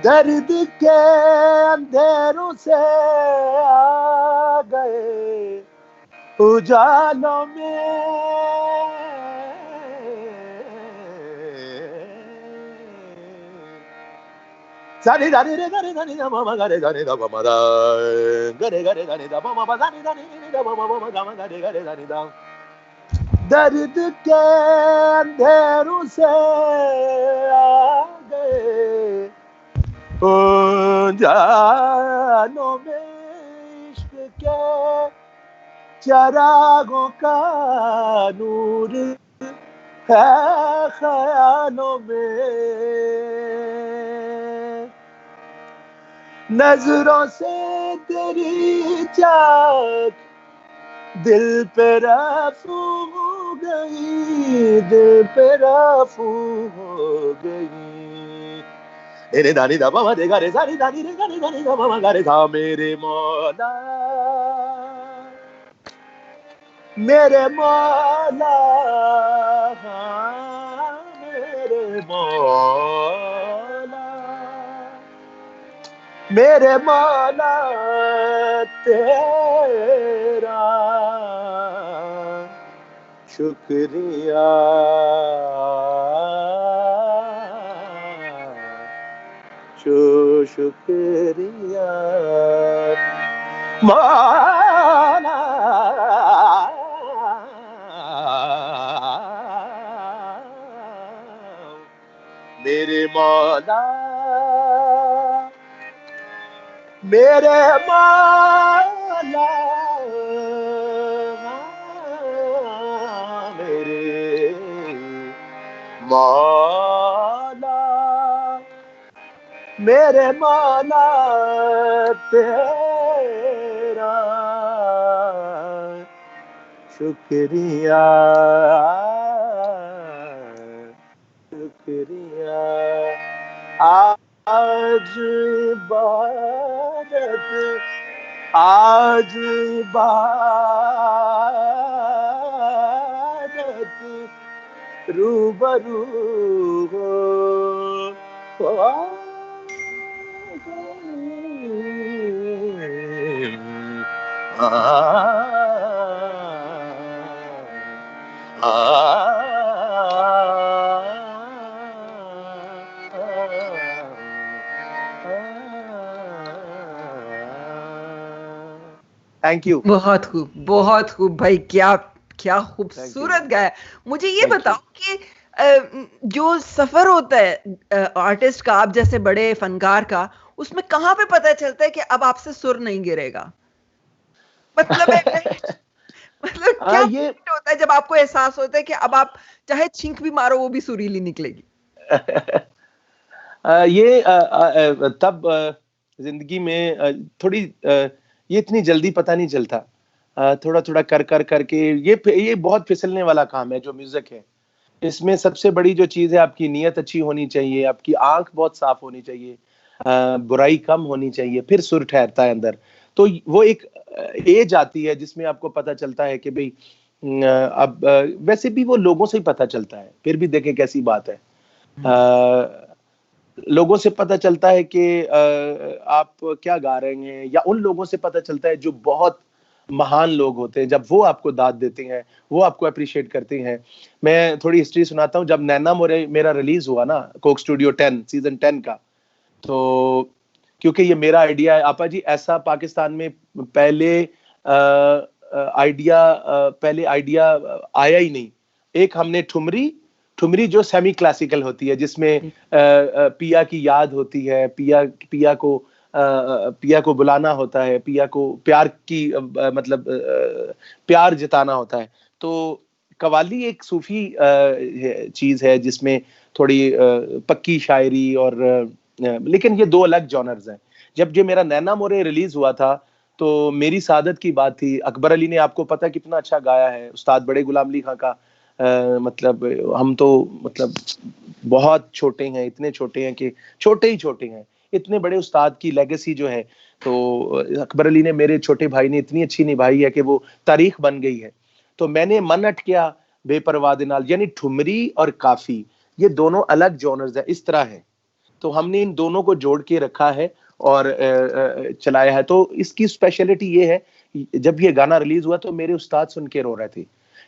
दर्द के अंधेरों से आ गए उजालों में, सानी दानी रे दानी दानी दा मा गा रे दानी दा मा दा गा रे दानी दा मा मा दानी दानी दा मा मा गा मा गा रे दानी दा दर्द के अंधेरों से आ गए जानो में इश्क के चरागों का नूर है ख्यालों में, नजरों से तेरी चाक दिल पे रफू हो गई, दिल पे रफू हो गई। रे दानी दा मामा रे गा रे सानी दानी रे गा रे दानी दा मामा गा रे सा। मेरे मौला, मेरे मौला, मेरे मौला, मेरे मौला तेरा शुक्रिया, शुक्रिया मौला, मेरे मौला, मेरे मौला, मेरे मौला, मेरे मौला तेरा शुक्रिया, शुक्रिया। आज इबादत, आज इबादत रूबरू हो, थैंक यू। बहुत खूब भाई, क्या क्या खूबसूरत गाया। मुझे ये बताओ कि जो सफर होता है आर्टिस्ट का, आप जैसे बड़े फनकार का, उसमें कहाँ पे पता चलता है कि अब आपसे सुर नहीं गिरेगा? मतलब मतलब क्या ये होता है जब आपको एहसास होता है कि अब आप चाहे छींक भी मारो वो भी सुरीली निकलेगी? ये तब जिंदगी में थोड़ी ये इतनी जल्दी पता नहीं चलता, थोड़ा थोड़ा कर कर करके ये बहुत फिसलने वाला काम है जो म्यूजिक है। इसमें सबसे बड़ी जो चीज है, आपकी नीयत अच्छी होनी चाहिए, आपकी आंख बहुत साफ होनी चाहिए, बुराई कम होनी चाहिए, फिर सुर ठहरता है अंदर। तो वो एक एज आती है जिसमें आपको पता चलता है कि भाई अब वैसे भी वो लोगों से ही पता चलता है, फिर भी देखें कैसी बात है। लोगों से पता चलता है कि आप क्या गा रहे हैं, या उन लोगों से पता चलता है जो बहुत महान लोग होते हैं, जब वो आपको दाद देते हैं, वो आपको अप्रिशिएट करते हैं। मैं थोड़ी हिस्ट्री सुनाता हूँ। जब नैना मोरे मेरा रिलीज हुआ ना, कोक स्टूडियो 10 सीजन 10 का, तो क्योंकि ये मेरा आइडिया है आपा जी, ऐसा पाकिस्तान में पहले आइडिया आया ही नहीं। एक हमने ठुमरी जो सेमी क्लासिकल होती है, जिसमें पिया की याद होती है, पिया को बुलाना होता है, पिया को प्यार की मतलब प्यार जताना होता है। तो कवाली एक सूफी चीज है जिसमें थोड़ी पक्की शायरी और लेकिन ये दो अलग जॉनर्स हैं। जब ये मेरा नैना मोरे रिलीज हुआ था तो मेरी सादत की बात थी। अकबर अली ने, आपको पता कितना अच्छा गाया है, उस्ताद बड़े गुलाम अली खां का। मतलब हम तो मतलब बहुत छोटे हैं, इतने छोटे हैं कि छोटे ही छोटे हैं, इतने बड़े उस्ताद की लेगेसी जो है, तो अकबर अली ने, मेरे छोटे भाई ने इतनी अच्छी निभाई है कि वो तारीख बन गई है। तो मैंने मन अटकिया बेपरवाह दे नाल, यानी ठुमरी और काफी ये दोनों अलग जॉनर्स है, इस तरह है। तो हमने इन दोनों को जोड़ के रखा है और चलाया है। तो इसकी स्पेशलिटी ये है, जब ये गाना रिलीज हुआ तो मेरे उस्ताद सुन के रो रहे थे,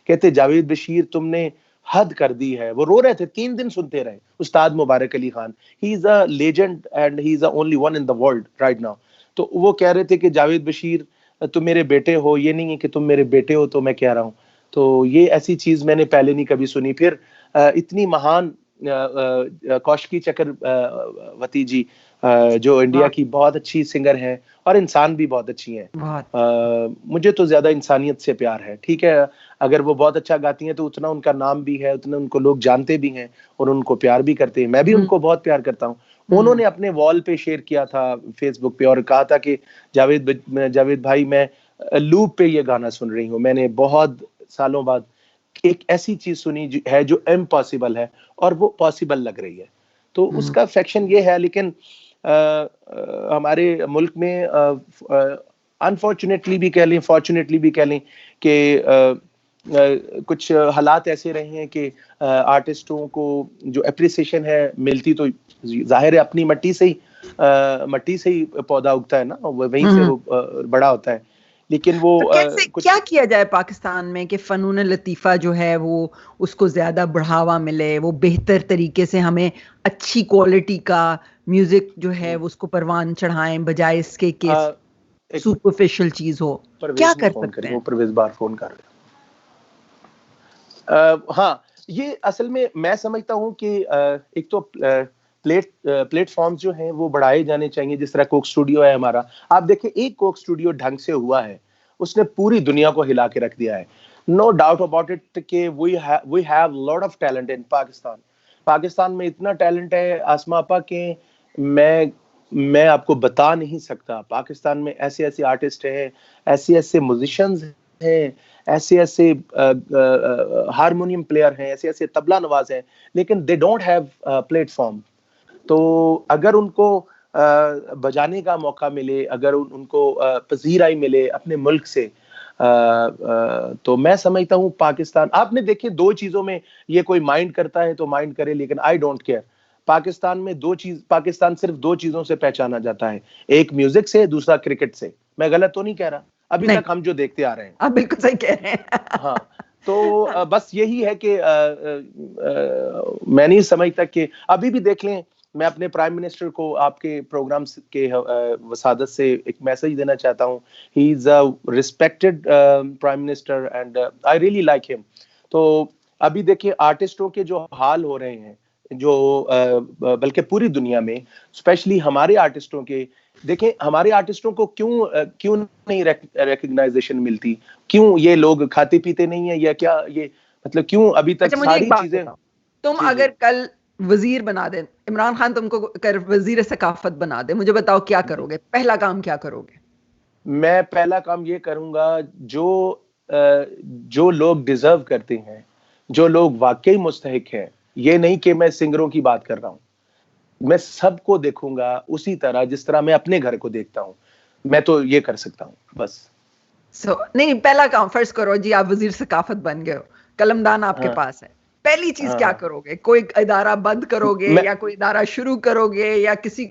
कहते जावेद बशीर तुमने हद कर दी है। वो रो रहे थे, 3 दिन सुनते रहे। Ustad Mubarak Ali Khan, he is a legend and he is the only one in the world right now. तो वो कह रहे थे कि जावेद बशीर तुम मेरे बेटे हो, ये नहीं है कि तुम मेरे बेटे हो तो मैं कह रहा हूँ। तो ये ऐसी चीज मैंने पहले नहीं कभी सुनी। फिर इतनी महान कौशिकी चक्रवर्ती जी, जो इंडिया की बहुत अच्छी सिंगर हैं और इंसान भी बहुत अच्छी हैं। मुझे तो ज्यादा इंसानियत से प्यार है। ठीक है, अगर वो बहुत अच्छा गाती हैं तो उतना उनका नाम भी है, उतना उनको लोग जानते भी हैं और उनको प्यार भी करते हैं। मैं भी उनको बहुत प्यार करता हूँ। उन्होंने अपने वॉल पे शेयर किया था फेसबुक पे और कहा था कि जावेद भाई, मैं लूप पे ये गाना सुन रही हूँ। मैंने बहुत सालों बाद एक ऐसी चीज सुनी है जो इम्पॉसिबल है और वो पॉसिबल लग रही है। तो उसका अफेक्शन ये है। लेकिन हमारे मुल्क में अनफॉर्चुनेटली भी कह लें, फॉर्चुनेटली भी कह लें कि कुछ हालात ऐसे रहे हैं कि आर्टिस्टों को जो अप्रिसिएशन है मिलती तो जाहिर है अपनी मट्टी से ही पौधा उगता है ना, वहीं से वो बड़ा होता है। लेकिन वो तो कैसे क्या किया जाए पाकिस्तान में कि फनून लतीफ़ा जो है वो उसको ज्यादा बढ़ावा मिले, वो बेहतर तरीके से हमें अच्छी क्वालिटी का म्यूजिक जो है वो उसको परवान चढ़ाएं बजाय इसके कि सुपरफिशियल चीज हो? क्या कर सकते हैं? वो परवेज बार फोन कर रहे हैं। हाँ, ये असल में मैं समझता हूँ कि एक तो प्लेटफॉर्म्स जो हैं वो बढ़ाए जाने चाहिए। जिस तरह कोक स्टूडियो है हमारा, आप देखें एक कोक स्टूडियो ढंग से हुआ है, उसने पूरी दुनिया को हिला के रख दिया है। नो डाउट अबाउट इट कि we have lot of talent in Pakistan में इतना टैलेंट है आसमा आपा के मैं आपको बता नहीं सकता। पाकिस्तान में ऐसे ऐसे आर्टिस्ट हैं, ऐसे ऐसे म्यूजिशियंस हैं, ऐसे ऐसे हारमोनियम प्लेयर हैं, ऐसे ऐसे तबला नवाज हैं, लेकिन दे डोंट हैव प्लेटफॉर्म। तो अगर उनको बजाने का मौका मिले, अगर उनको पजीराई मिले अपने मुल्क से, तो मैं समझता हूँ पाकिस्तान, आपने देखे दो चीजों में ये कोई माइंड करता है तो माइंड करे, लेकिन आई डोंट केयर। पाकिस्तान सिर्फ दो चीजों से पहचाना जाता है, एक म्यूजिक से, दूसरा क्रिकेट से। मैं गलत तो नहीं कह रहा? अभी तक हम जो देखते आ रहे हैं। आप बिल्कुल सही कह रहे हैं। हाँ, तो बस यही है कि मैं नहीं समझता कि अभी भी देख लें। मैं अपने प्राइम मिनिस्टर को आपके प्रोग्राम के वसादत से एक मैसेज देना चाहता हूँ। ही is a respected prime minister and I really like him. तो अभी देखिए आर्टिस्टों के जो हाल हो रहे हैं, जो बल्कि पूरी दुनिया में, स्पेशली हमारे आर्टिस्टों के, देखें हमारे आर्टिस्टों को क्यों नहीं रिकग्नाइजेशन मिलती? क्यों ये लोग खाते पीते नहीं है या क्या? ये मतलब क्यों अभी तक सारी चीजें? तुम अगर कल वजीर बना दे, इमरान खान तुमको कर वजीर सकाफत बना दे, मुझे बताओ क्या करोगे? पहला काम क्या करोगे? मैं पहला काम ये करूंगा, जो लोग डिजर्व करते हैं, जो लोग वाकई मुस्तहिक हैं, ये नहीं कि मैं सिंगरों की बात कर रहा हूं, मैं सबको देखूंगा उसी तरह जिस तरह मैं अपने घर को देखता हूं। मैं तो ये कर सकता हूं बस। नहीं, पहला काम फर्ज करो जी, आप वजीर सकाफत बन गए हो, कलमदान आपके पास है, पहली चीज क्या करोगे? कोई इदारा बंद करोगे या कोई इदारा शुरू करोगे या किसी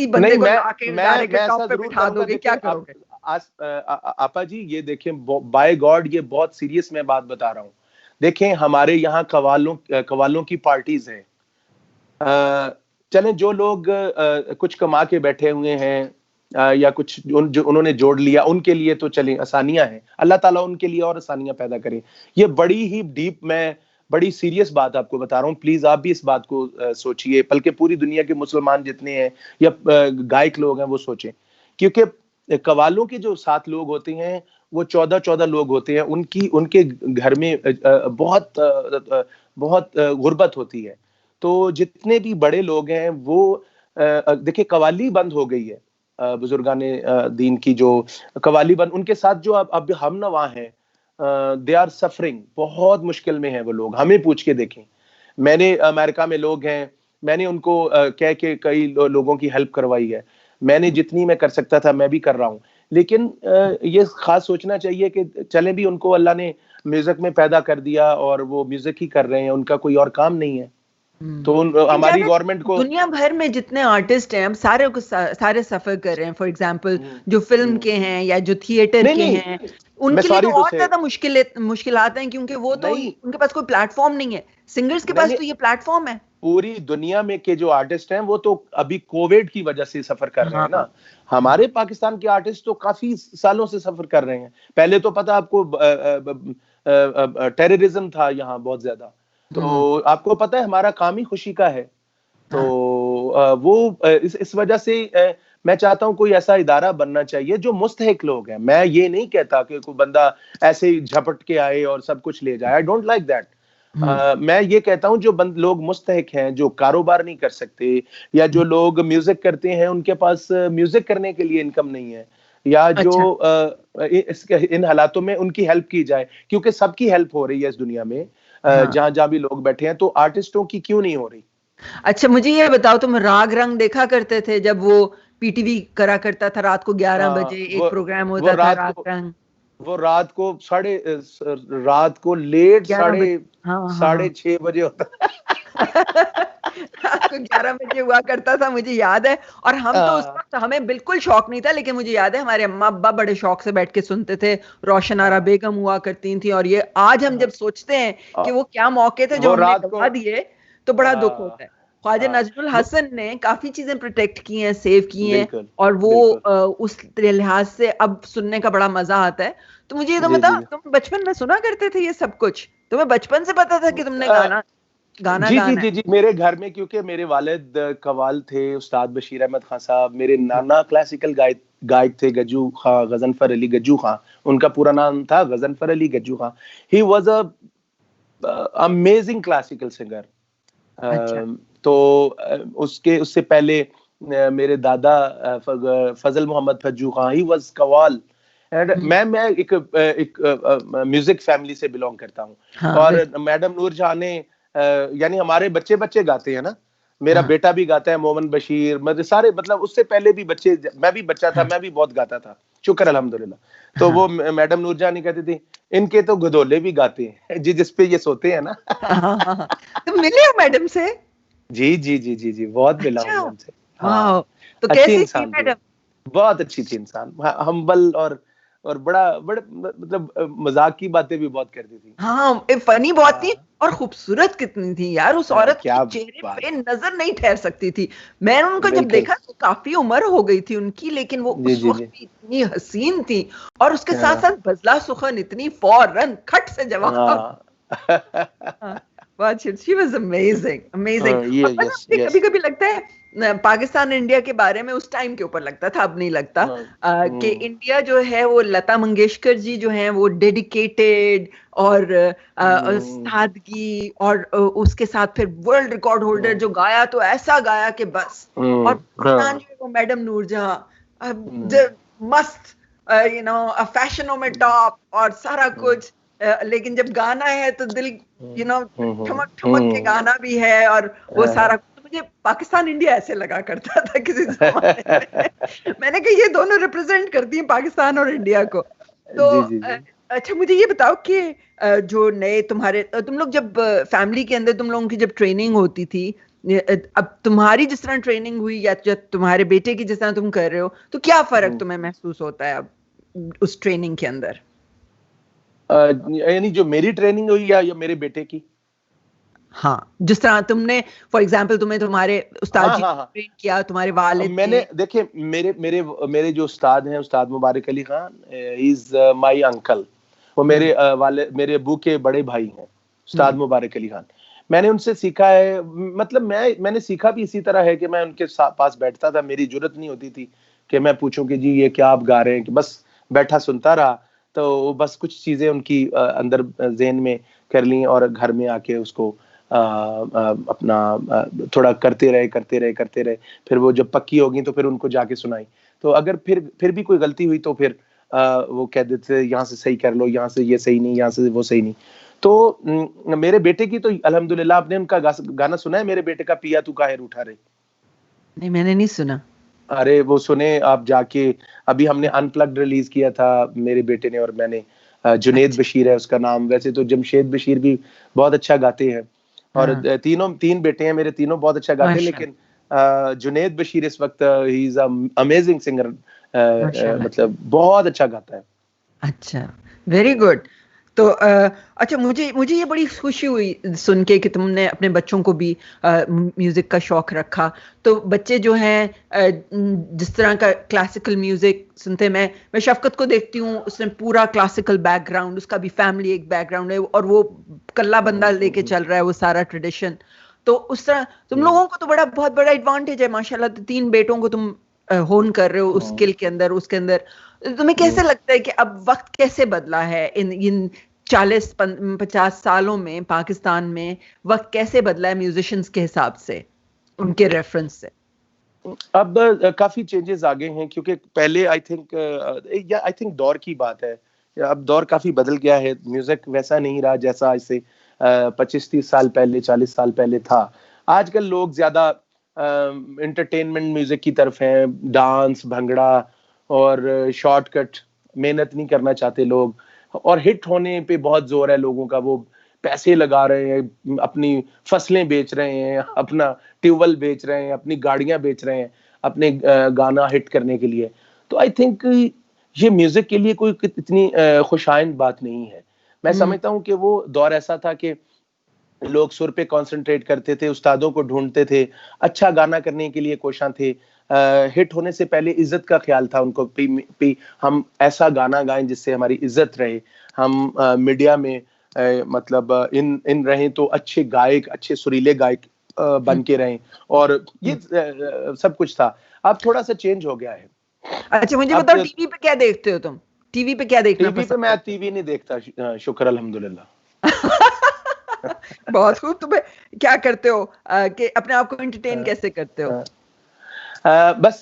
बंदे को लाके इदारे के टॉप पे बिठा दोगे? क्या करोगे? आपा जी ये देखें, बाय गॉड ये बहुत सीरियस मैं बात बता रहा हूं। देखें हमारे यहाँ कवालों की पार्टीज हैं। चलें जो लोग कुछ कमा के बैठे हुए हैं या कुछ जो उन्होंने जोड़ लिया, उनके लिए तो चलें आसानियां हैं, अल्लाह ताला उनके लिए और आसानियां पैदा करें। ये बड़ी ही डीप, मैं बड़ी सीरियस बात आपको बता रहा हूँ। प्लीज आप भी इस बात को सोचिए, बल्कि पूरी दुनिया के मुसलमान जितने हैं या गायक लोग हैं वो सोचें, क्योंकि कवालों के जो 7 लोग होते हैं वो 14 लोग होते हैं। उनके घर में बहुत गुर्बत होती है। तो जितने भी बड़े लोग हैं वो देखिए कवाली बंद हो गई है, बुजुर्गाने दीन की जो कवाली बंद, उनके साथ जो अब हम नवा हैं, दे आर सफरिंग, बहुत मुश्किल में है वो लोग। हमें पूछ के देखें, मैंने अमेरिका में लोग हैं, मैंने उनको कह के कई लोगों की हेल्प करवाई है। मैंने जितनी मैं कर सकता था मैं भी कर रहा हूँ। लेकिन ये खास सोचना चाहिए कि चले भी उनको अल्लाह ने म्यूजिक में पैदा कर दिया और वो म्यूजिक ही कर रहे हैं, उनका कोई और काम नहीं है। तो हमारी गवर्नमेंट को, दुनिया भर में जितने आर्टिस्ट हैं हम सारे सफर कर रहे हैं। फॉर एग्जांपल जो फिल्म के हैं या जो थिएटर के हैं, उनके लिए तो और ज्यादा मुश्किलात हैं, क्योंकि वो तो उनके पास कोई प्लेटफॉर्म नहीं है। सिंगर्स के पास तो ये प्लेटफॉर्म है। पूरी दुनिया में के जो आर्टिस्ट हैं वो तो अभी कोविड की वजह से सफर कर रहे हैं ना। हमारे पाकिस्तान के आर्टिस्ट तो काफी सालों से सफर कर रहे हैं। पहले तो पता आपको टेररिज्म था यहाँ बहुत ज्यादा, तो आपको पता है हमारा काम ही खुशी का है। तो इस वजह से मैं चाहता हूं कोई ऐसा इदारा बनना चाहिए जो मुस्तहिक लोग हैं। मैं ये नहीं कहता कि कोई बंदा ऐसे ही झपट के आए और सब कुछ ले जाए, आई डोंट लाइक दैट। मैं ये कहता हूं जो लोग मुस्तहिक हैं, जो कारोबार नहीं कर सकते, या जो लोग म्यूजिक करते हैं उनके पास म्यूजिक करने के लिए इनकम नहीं है, या जो इन हालातों में उनकी हेल्प की जाए, क्योंकि सबकी हेल्प हो रही है इस दुनिया में, जहां जहां भी लोग बैठे हैं, तो आर्टिस्टों की क्यों नहीं हो रही? अच्छा, मुझे ये बताओ, तुम राग रंग देखा करते थे जब वो पीटीवी करा करता था रात को 11 बजे एक प्रोग्राम होता था राग रंग? वो रात को लेट 6:30 बजे होता रात को 11 बजे हुआ करता था, मुझे याद है। और हम तो उस वक्त, हमें बिल्कुल शौक नहीं था, लेकिन मुझे याद है हमारे अम्मा अब्बा बड़े शौक से बैठ के सुनते थे। रोशन आरा बेगम हुआ करती थी, और ये आज हम जब सोचते हैं कि वो क्या मौके थे जो हमने गवा दिए, तो बड़ा दुख होता है। ख्वाजा नजरुल हसन ने काफी चीजें प्रोटेक्ट की हैं, सेव की हैं, और वो उस लिहाज से अब सुनने का बड़ा मजा आता है। तो मुझे ये तो बताओ, तुम बचपन में सुना करते थे ये सब कुछ? तुम्हें बचपन से पता था कि तुमने गाना जी, मेरे घर में, क्योंकि मेरे वालिद कव्वाल थे, उस्ताद बशीर अहमद खान साहब, मेरे नाना क्लासिकल गायक थे, गज्जू खां, गजनफर अली गज्जू खां, उनका पूरा नाम था Ghazanfar Ali Gajju Khan. He was a amazing classical singer. तो उससे पहले मेरे दादा Fazal Mohammad Fajju Khan, he was qawwal. And मैं एक म्यूजिक फैमिली से बिलोंग करता हूँ। और मैडम नूरजहां ने, यानी हमारे बच्चे गाते हैं ना, मेरा बेटा भी गाता है, मोमन बशीर, मतलब सारे, मतलब उससे पहले भी बच्चे, मैं भी बच्चा था, मैं भी बहुत गाता था, शुक्र अल्हम्दुलिल्लाह। तो वो मैडम नूरजहां नहीं कहती थी, इनके तो गधोले भी गाते हैं जी, जिसपे ये सोते हैं ना। तुम मिले हो मैडम से? जी, बहुत मिला हूं उनसे। हाँ, तो कैसी थी मैडम? बहुत अच्छी थी इंसान, हम्बल, और बड़ा मतलब मजाक की बातें भी बहुत करती थी। हाँ, फनी बहुत थी, और खूबसूरत कितनी थी यार, उस औरत के चेहरे पे नजर नहीं ठहर सकती थी। मैंने उनको जब देखा तो काफी उम्र हो गई थी उनकी, लेकिन वो उस वक्त भी इतनी हसीन थी, और उसके साथ साथ बजला सुखन इतनी फौरन खट से जवाब। She was amazing. कभी-कभी लगता है पाकिस्तान इंडिया के बारे में उस टाइम के ऊपर लगता था, अब नहीं लगता, कि इंडिया जो है वो लता मंगेशकर जी जो हैं वो डेडिकेटेड और सादगी, और उसके साथ फिर वर्ल्ड रिकॉर्ड होल्डर जो गाया तो ऐसा गाया कि बस। और पाकिस्तान जो है वो मैडम नूरजहां, मस्त, फैशनों में टॉप और सारा कुछ, लेकिन जब गाना है तो दिल ठमक ठमक के गाना भी है, और वो सारा। तो मुझे पाकिस्तान इंडिया ऐसे लगा करता था किसी ज़माने में। मैंने कहा ये दोनों रिप्रेजेंट करती हैं पाकिस्तान और इंडिया को। तो अच्छा, मुझे ये बताओ कि जो नए तुम लोग जब फैमिली के अंदर तुम लोगों की जब ट्रेनिंग होती थी, अब तुम्हारी जिस तरह ट्रेनिंग हुई या जब तुम्हारे बेटे की जिस तरह तुम कर रहे हो, तो क्या फर्क तुम्हें महसूस होता है अब उस ट्रेनिंग के अंदर? यानी जो मेरी ट्रेनिंग हुई या ने बेटे की? हाँ, जिस तरह तुमने, फॉर एग्जांपल, तुम्हें तुम्हारे उस्ताद जी ने ट्रेन किया, तुम्हारे वालिद मैंने देखे, मेरे जो उस्ताद हैं, Ustad Mubarak Ali Khan, he is my uncle. वो मेरे अबू के बड़े भाई हैं, उस्ताद मुबारक अली खान। मैंने उनसे सीखा है, मतलब मैंने सीखा भी इसी तरह है कि मैं उनके पास बैठता था, मेरी जुर्रत नहीं होती थी कि मैं पूछूं कि जी ये क्या आप गा रहे हैं, कि बस बैठा सुनता रहा। तो बस कुछ चीजें उनकी अंदर ज़हन में कर ली, और घर में आके उसको अपना थोड़ा करते रहे। फिर वो जब पक्की होगी तो फिर उनको जाके सुनाई। तो अगर फिर भी कोई गलती हुई तो फिर वो कह देते यहाँ से सही कर लो, यहाँ से ये सही नहीं, यहाँ से वो सही नहीं। तो मेरे बेटे की तो अल्हम्दुलिल्लाह, आपने उनका गाना सुना है, मेरे बेटे का पिया तू काहे रूठा रे? नहीं, मैंने नहीं सुना। अरे वो सुने आप जाके, अभी हमने अनप्लग्ड रिलीज किया था मेरे बेटे ने और मैंने। जुनेद बशीर है उसका नाम, वैसे तो जमशेद बशीर भी बहुत अच्छा गाते हैं, और तीन बेटे हैं मेरे, तीनों बहुत अच्छा गाते हैं, लेकिन जुनेद बशीर इस वक्त ही इज अमेजिंग सिंगर, मतलब बहुत अच्छा गाता है। अच्छा, वेरी गुड। तो अच्छा, मुझे ये बड़ी खुशी हुई सुन के कि तुमने अपने बच्चों को भी म्यूजिक का शौक रखा। तो बच्चे जो हैं जिस तरह का क्लासिकल म्यूजिक सुनते हैं, मैं शफकत को देखती हूँ, उसने पूरा क्लासिकल बैकग्राउंड, उसका भी फैमिली एक बैकग्राउंड है, और वो कल्ला बंदा लेके चल रहा है वो सारा ट्रेडिशन। तो उस तरह तुम लोगों को तो बहुत बड़ा एडवांटेज है माशाल्लाह, 3 बेटों को तुम होन कर रहे हो उस स्किल के अंदर, उसके अंदर। तुम्हें कैसे लगता है कि अब वक्त कैसे बदला है इन 40-50 सालों में पाकिस्तान में? वक्त कैसे बदला है म्यूजिशियंस के हिसाब से, उनके रेफरेंस से? अब काफी चेंजेस आ गए हैं, क्योंकि पहले आई थिंक दौर की बात है, अब दौर काफी बदल गया है। म्यूजिक वैसा नहीं रहा जैसा इसे 25-30 साल पहले, 40 साल पहले था। आजकल लोग ज्यादा एंटरटेनमेंट म्यूजिक की तरफ हैं, डांस, भंगड़ा और शॉर्टकट, मेहनत नहीं करना चाहते लोग, और हिट होने पे बहुत जोर है लोगों का। वो पैसे लगा रहे हैं, अपनी फसलें बेच रहे हैं, अपना ट्यूबवेल बेच रहे हैं, अपनी गाड़ियां बेच रहे हैं अपने गाना हिट करने के लिए। तो आई थिंक ये म्यूजिक के लिए कोई इतनी खुशाइंद बात नहीं है। मैं समझता हूँ कि वो दौर ऐसा था कि लोग सुर पे कंसंट्रेट करते थे, उस्तादों को ढूंढते थे, अच्छा गाना करने के लिए कोशां थे। हिट होने से पहले इज्जत का ख्याल था उनको, हम ऐसा गाना गाएं जिससे हमारी इज्जत रहे, हम मीडिया में मतलब इन रहें तो अच्छे गायक, अच्छे सुरीले गायक बन के रहें, और ये सब कुछ था। अब थोड़ा सा चेंज हो गया है। अच्छा, मुझे बताओ, टीवी पे क्या देखते हो तुम? टीवी पे क्या देखना पसंद? टीवी पे मैं टीवी नहीं देखता, शुक्र अल्हम्दुलिल्लाह। बहुत खूब। तुम्हें क्या करते हो कि अपने आप को एंटरटेन कैसे करते हो? बस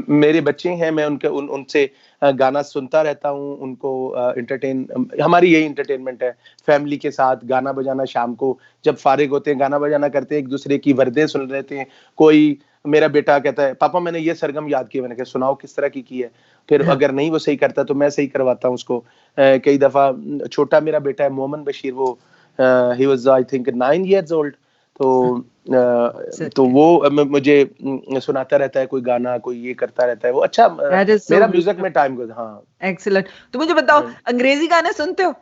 मेरे बच्चे हैं, मैं उनसे गाना सुनता रहता हूँ, उनको एंटरटेन, हमारी यही एंटरटेनमेंट है, फैमिली के साथ गाना बजाना। शाम को जब फारिग होते हैं गाना बजाना करते हैं, एक दूसरे की वर्दें सुन लेते हैं। कोई मेरा बेटा कहता है पापा मैंने ये सरगम याद की, मैंने कहा सुनाओ किस तरह की है। फिर अगर नहीं वो सही करता तो मैं सही करवाता हूँ उसको। कई दफा छोटा मेरा बेटा है मोमन बशीर, वो he was I think 9 years old, तो वो मुझे सुनाता रहता है कोई गाना, कोई ये करता रहता है वो। अच्छा, मेरा म्यूजिक में टाइम गुजर। हाँ, एक्सीलेंट। तो मुझे बताओ, अंग्रेजी गाने सुनते हो?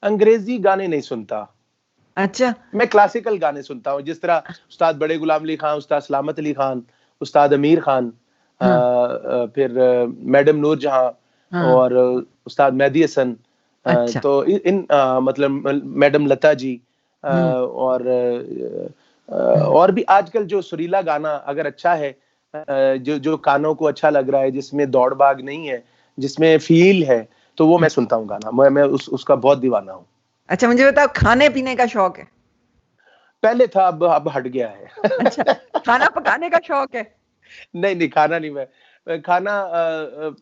अंग्रेजी गाने नहीं सुनता। अच्छा। मैं क्लासिकल गाने सुनता हूँ, जिस तरह उस्ताद बड़े गुलाम अली खान, उस्ताद सलामत अली खान, उस्ताद अमीर खान, फिर मैडम नूर जहां, और उस्ताद मेहदी हसन। अच्छा। तो मतलब मैडम लता जी, और भी आजकल जो सुरीला गाना अगर अच्छा है, जो कानों को अच्छा लग रहा है, जिसमें दौड़ भाग नहीं है, जिसमें फील है, तो वो मैं सुनता हूँ गाना। मैं उसका बहुत दीवाना हूँ। अच्छा, मुझे बताओ, खाने पीने का शौक है? पहले था, अब हट गया है। अच्छा, खाना पकाने का शौक है? नहीं, खाना नहीं, मैं खाना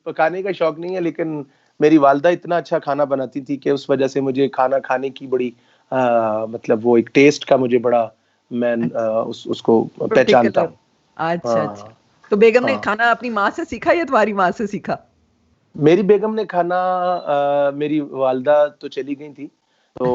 पकाने का शौक नहीं है, लेकिन मेरी वालदा इतना अच्छा खाना बनाती थी कि उस वजह से मुझे खाना खाने की बड़ी मतलब वो एक टेस्ट का मुझे बड़ा, मैं उसको पहचानता हूँ। अच्छा। तो बेगम ने खाना अपनी माँ से सीखा या तुम्हारी माँ से सीखा? मेरी बेगम ने खाना, मेरी वालदा तो चली गई थी, तो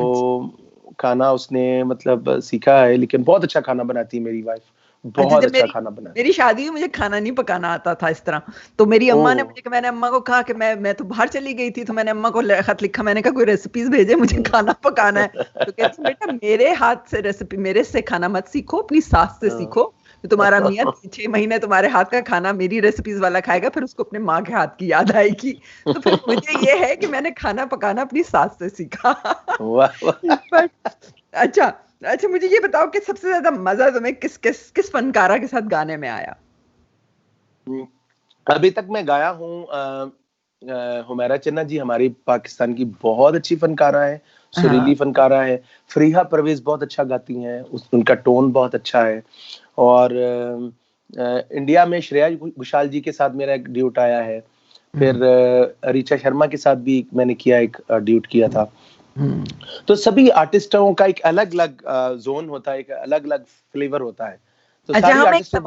खाना उसने मतलब सीखा है, लेकिन बहुत अच्छा खाना बनाती है मेरी वाइफ, बहुत अच्छा खाना बनाती। मेरी शादी में मुझे खाना नहीं पकाना आता था इस तरह, तो मेरी अम्मा ने मुझे, मैंने अम्मा को कहा कि मैं तो बाहर चली गई थी, तो मैंने अम्मा को खत लिखा, मैंने कहा कोई रेसिपीज भेजे, मुझे खाना पकाना है। तो कहती बेटा मेरे हाथ से रेसिपी, मेरे से खाना मत सीखो, अपनी सास से सीखो। तो तुम्हारा मियां 6 महीने तुम्हारे हाथ का खाना मेरी रेसिपीज वाला खाएगा, फिर उसको अपने माँ के हाथ की याद आएगी। तो फिर मुझे ये है कि मैंने खाना पकाना अपनी सास से सीखा। अच्छा, मुझे ये बताओ कि सबसे ज्यादा मजा तुम्हें किस फनकारा के साथ गाने में आया? अभी तक मैं गाया हूँ हुमैरा चन्ना जी, हमारी पाकिस्तान की बहुत अच्छी फनकारा है, सुरीली फनकारा है। फरीहा परवेज बहुत अच्छा गाती हैं, उनका टोन बहुत अच्छा है। और इंडिया में श्रेया घोषाल जी के साथ मेरा एक ड्यूट आया है, फिर ऋचा शर्मा के साथ भी मैंने किया, एक ड्यूट किया था। तो सभी आर्टिस्टों का एक अलग अलग जोन होता है, एक अलग अलग फ्लेवर होता है। तो अच्छा, हम एक अच्छा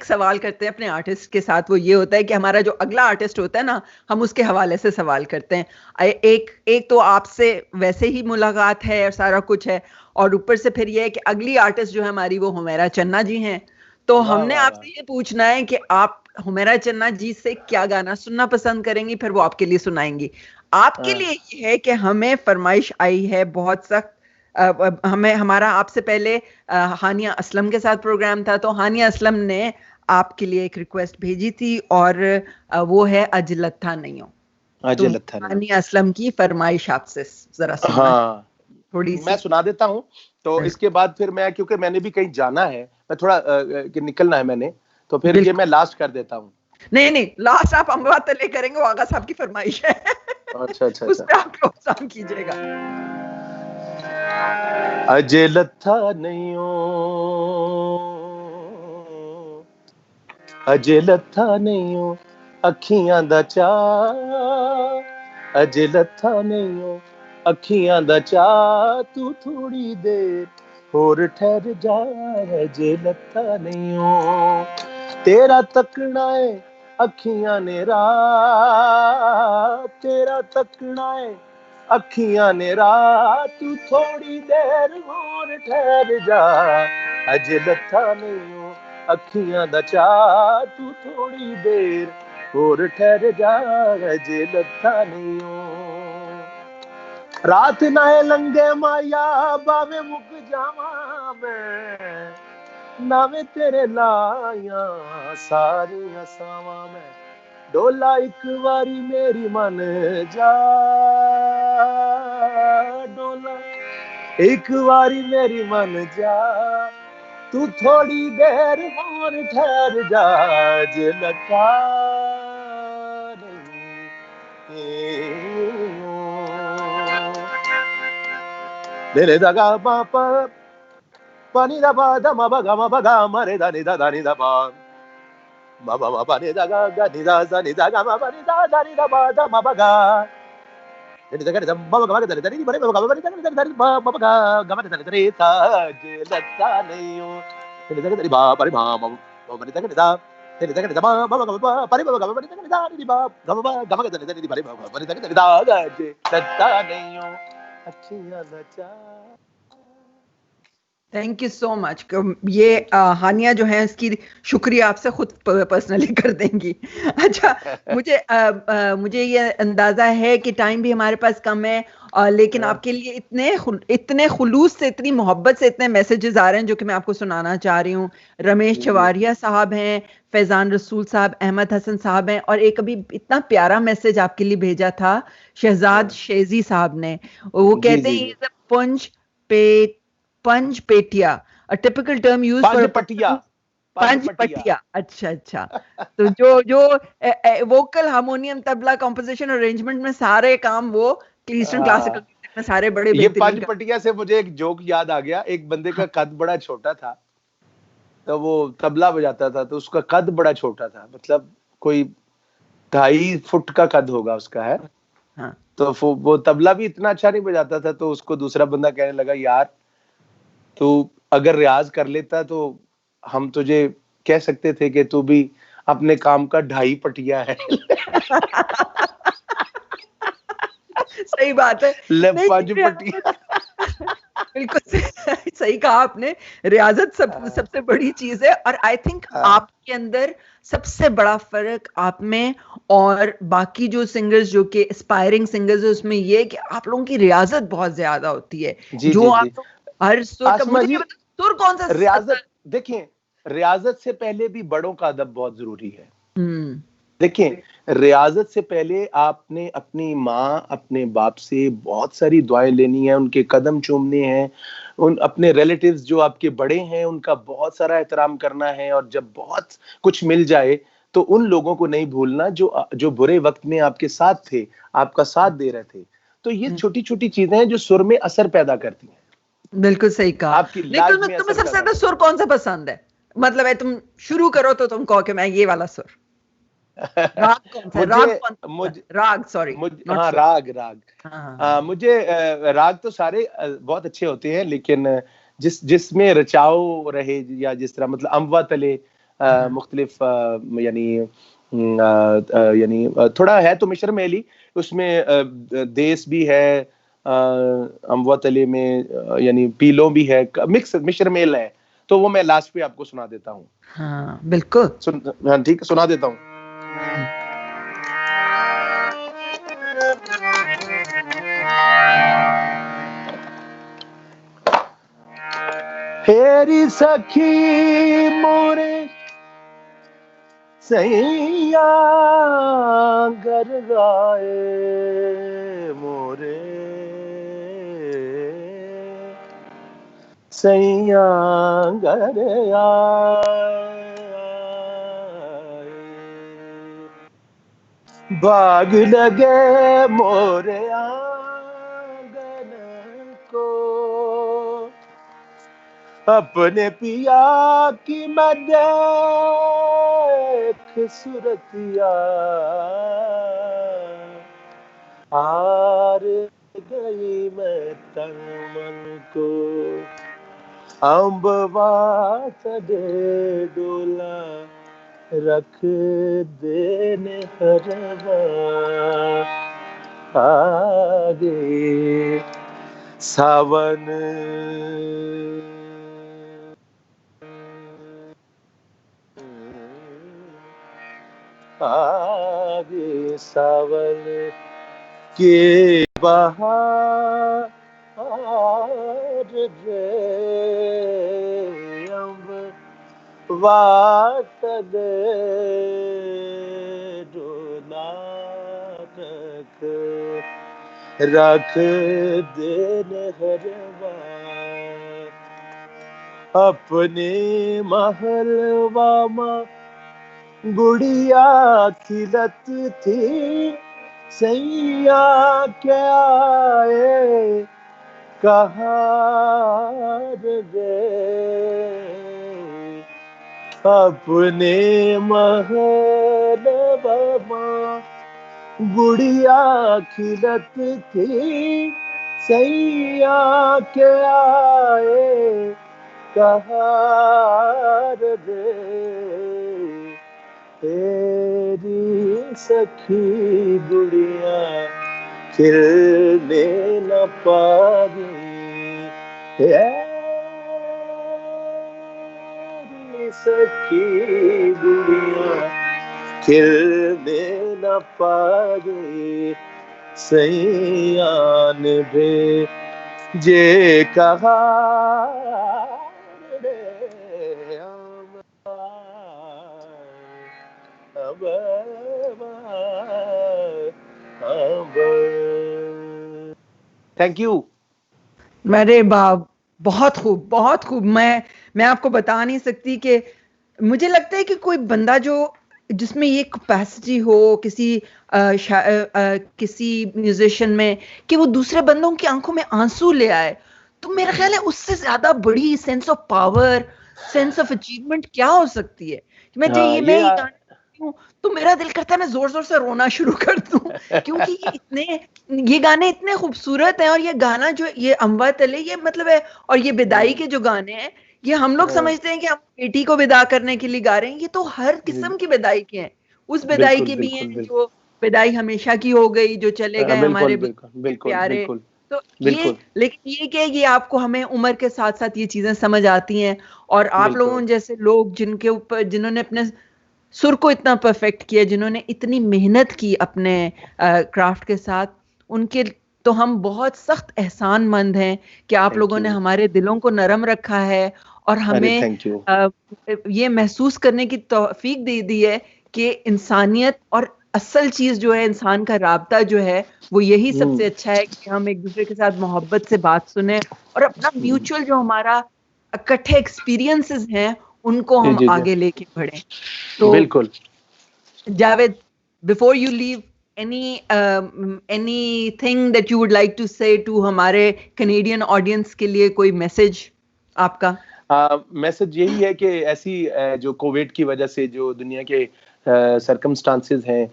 सवाल करते हैं अपने आर्टिस्ट के साथ, वो ये होता है कि हमारा जो अगला आर्टिस्ट होता है ना, हम उसके हवाले से सवाल करते हैं। एक तो आपसे वैसे ही मुलाकात है और सारा कुछ है, और ऊपर से फिर ये है कि अगली आर्टिस्ट जो है हमारी वो हुमैरा चन्ना जी हैं। तो हमने आपसे ये पूछना है कि आप हुमैरा चन्ना जी से क्या गाना सुनना पसंद करेंगी, फिर वो आपके लिए सुनाएंगी। आपके लिए ये है कि हमें फरमाइश आई है बहुत सख्त, हमारा आपसे पहले हानिया असलम के साथ प्रोग्राम था, तो हानिया असलम ने आपके लिए एक रिक्वेस्ट भेजी थी, और वो है अजलत्था नहीं हो। हानिया असलम की फरमाइश आपसे जरा सुनना। हाँ, थोड़ी मैं सी। सुना देता हूँ, तो इसके बाद फिर मैं, क्योंकि मैंने भी कहीं जाना है, मैं थोड़ा कि निकलना है मैंने, तो फिर ये मैं बिल्कुल। लास्ट कर देता हूँ। नहीं नहीं, लास्ट आप अमवा तले करेंगे, वो आगा साहब की फरमाइश है। अच्छा अच्छा उस अच्छा। पे आप क्लोज डाउन कीजिएगा। अजे लथा नहीं हो, अजे लथा नहीं हो अखियां दा चा, अजे लथा नहीं हो अखियां दा चा, तू थोड़ी देर होर ठहर जा, अजे लथा नहीं हो। तेरा तकना है अखियां ने रात, तेरा तकना है अखियां ने रात, तू थोड़ी देर होर ठहर जा, अजे लथा नहीं हो अखियां दा चा, तू थोड़ी देर होर ठहर जा, अजे लथा नहीं हो। रात नाए लंगे माया बावे मुक जावा मैं, नावे तेरे लाया सारियां सावा मैं, डोला एक बारी मेरी मन जा, डोला एक बारी मेरी मन जा, तू थोड़ी देर और ठहर जा, जे लगा मेरे दगा पापा पानी दा पा दा मा बगा मरे दा नि दा पा मा पा नि दा गा नि दा सा नि दा गा मा नि दा नि दा पा दा मा बगा नि दा गा नि दा मा बगा दा नि बरे मा बगा नि दा दा मा बगा गा मा दा रे ता जे लता नहीं हो, नि दा गा नि बा परे मा मा नि दा गा नि दा नि दा गा नि दा मा बगा परे मा बगा नि दा गा नि दा नि बा गा मा दा नि बरे मा नि दा गा नि दा गा जे लता नहीं हो अखियां दा चा। Thank you so much. ये हानिया जो है इसकी शुक्रिया आपसे खुद पर्सनली कर देंगी। अच्छा, मुझे ये अंदाजा है कि टाइम भी हमारे पास कम है, लेकिन आपके लिए इतने खुलूस से, इतनी मोहब्बत से इतने मैसेजेस आ रहे हैं जो कि मैं आपको सुनाना चाह रही हूँ। रमेश चवारिया साहब हैं, फैजान रसूल साहब, अहमद हसन साहब हैं, और एक अभी इतना प्यारा मैसेज आपके लिए भेजा था शहजाद शेजी साहब ने। वो कहते हैं पंच पे पंच पेटिया, a typical term used for a पटिया पंच पटिया। अच्छा अच्छा। तो जो vocal, harmonium, tabla, composition, arrangement में सारे काम वो ईस्टर्न क्लासिकल म्यूजिक में सारे बड़े ये बेहतरीन पंच पटिया से मुझे एक जोक याद आ गया। एक बंदे का कद बड़ा छोटा था, तो वो तबला बजाता था, तो उसका कद बड़ा छोटा था, मतलब कोई 2.5 फुट का कद होगा उसका है। हाँ। तो वो तबला भी इतना अच्छा नहीं बजाता था, तो उसको दूसरा बंदा कहने लगा, यार तू अगर रियाज कर लेता तो हम तुझे कह सकते थे कि तू भी अपने काम का 2.5 पटिया है। सही बात है। ले नहीं, पंच पटिया। बिल्कुल सही कहा आपने। रियाजत सबसे बड़ी चीज है, और आई थिंक आपके अंदर सबसे बड़ा फर्क आप में और बाकी जो सिंगर्स, जो कि एस्पायरिंग सिंगर्स है, उसमें ये है कि आप लोगों की रियाजत बहुत ज्यादा होती है। जी जो जी जी। आप हर सुर का, आसमा मुझे जी, ये बताओ सुर कौन सा रियाजत देखिए, रियाजत से पहले भी बड़ों का अदब बहुत जरूरी है। देखिए, रियाजत से पहले आपने अपनी माँ, अपने बाप से बहुत सारी दुआएं लेनी है, उनके कदम चूमने हैं, उन अपने रिलेटिव्स जो आपके बड़े हैं उनका बहुत सारा एहतराम करना है, और जब बहुत कुछ मिल जाए तो उन लोगों को नहीं भूलना जो बुरे वक्त में आपके साथ थे, आपका साथ दे रहे थे। तो ये छोटी छोटी चीजें हैं जो सुर में असर पैदा करती हैं। बिल्कुल सही कहा। आपकी नहीं, लाइफ में तुम्हें असर सबसे पैदा ज्यादा करती सुर कौन सा पसंद है? मतलब है, तुम शुरू करो तो तुम कहो कि मैं ये वाला सुर। है। राग कौन सा है? राग कौन सा है? राग, सॉरी, नॉट हाँ, सुर। हाँ। मुझे राग तो सारे बहुत अच्छे होते हैं, लेकिन जिसमें रचाव रहे, या जिस तरह मतलब अम्वा तले मुख्तलिफ यानी थोड़ा है तो मिश्र मेली, उसमें देश भी है, अम्वा तले में यानी पीलों भी है, मिक्स मिश्र मेल है। तो वो मैं लास्ट पे आपको सुना देता हूँ। हाँ बिल्कुल। हाँ ठीक है, सुना देता हूँ। फेरी सखी मोरे सैया घर गाए मोरे, सैया घर आए, बाग लगे मोरे आंगन को, अपने पिया की मैं देख सुरतिया, हार गई मैं तन मन को, अम्बवा चढ़े डोला रख देने हरवा, आगे सावन आगे सावन के बहार रे, अम्ब वात दे डोला रख देने हरवा, अपने महलवा में गुड़िया खिलत थी, सैया के आए कहार रे, अपने महलवा में गुड़िया खिलत थी, सैया के आए कहार रे, तेरी सखी गुड़िया खिलने न पाई, तेरी सखी गुड़िया खिलने न पाई, सैया ने भेजे कहार रे, थैंक यू। अरे बाप, बहुत खूब, बहुत खूब। मैं आपको बता नहीं सकती कि मुझे लगता है कि कोई बंदा जो जिसमें ये कैपेसिटी हो किसी म्यूजिशियन में कि वो दूसरे बंदों की आंखों में आंसू ले आए, तो मेरा ख्याल है उससे ज्यादा बड़ी sense of power, sense of achievement क्या हो सकती है। मैं ये गाना हूँ तो मेरा दिल करता है मैं जोर जोर से रोना शुरू कर दूं, क्योंकि ये गाने इतने खूबसूरत हैं। और ये गाना जो ये अम्बा तले, ये मतलब है, और ये विदाई के जो गाने हैं, ये हम लोग समझते हैं कि हम बेटी को विदा करने के लिए गा रहे हैं, ये तो हर किस्म की विदाई के हैं। उस विदाई के भी हैं जो विदाई हमेशा की हो गई, जो चले गए हमारे प्यारे। तो ये, लेकिन ये क्या है, ये आपको हमें उम्र के साथ साथ ये चीजें समझ आती हैं। और आप लोगों जैसे लोग जिनके ऊपर, जिन्होंने अपने सुर को इतना परफेक्ट किया, जिन्होंने इतनी मेहनत की अपने क्राफ्ट के साथ, उनके तो हम बहुत सख्त एहसानमंद हैं कि आप लोगों ने हमारे दिलों को नरम रखा है और हमें ये महसूस करने की तौफीक दे दी है कि इंसानियत और असल चीज जो है, इंसान का राबता जो है, वो यही सबसे अच्छा है कि हम एक दूसरे के साथ मोहब्बत से बात सुने और अपना म्यूचुअल जो हमारा इकट्ठे एक्सपीरियंसेस हैं उनको हम आगे लेके बढ़े। तो बिल्कुल Javed, before you leave, anything that you would like to say to हमारे कैनेडियन ऑडियंस के लिए, कोई मैसेज आपका? मैसेज यही है कि ऐसी जो कोविड की वजह से जो दुनिया के सर्कमस्टांसेस हैं,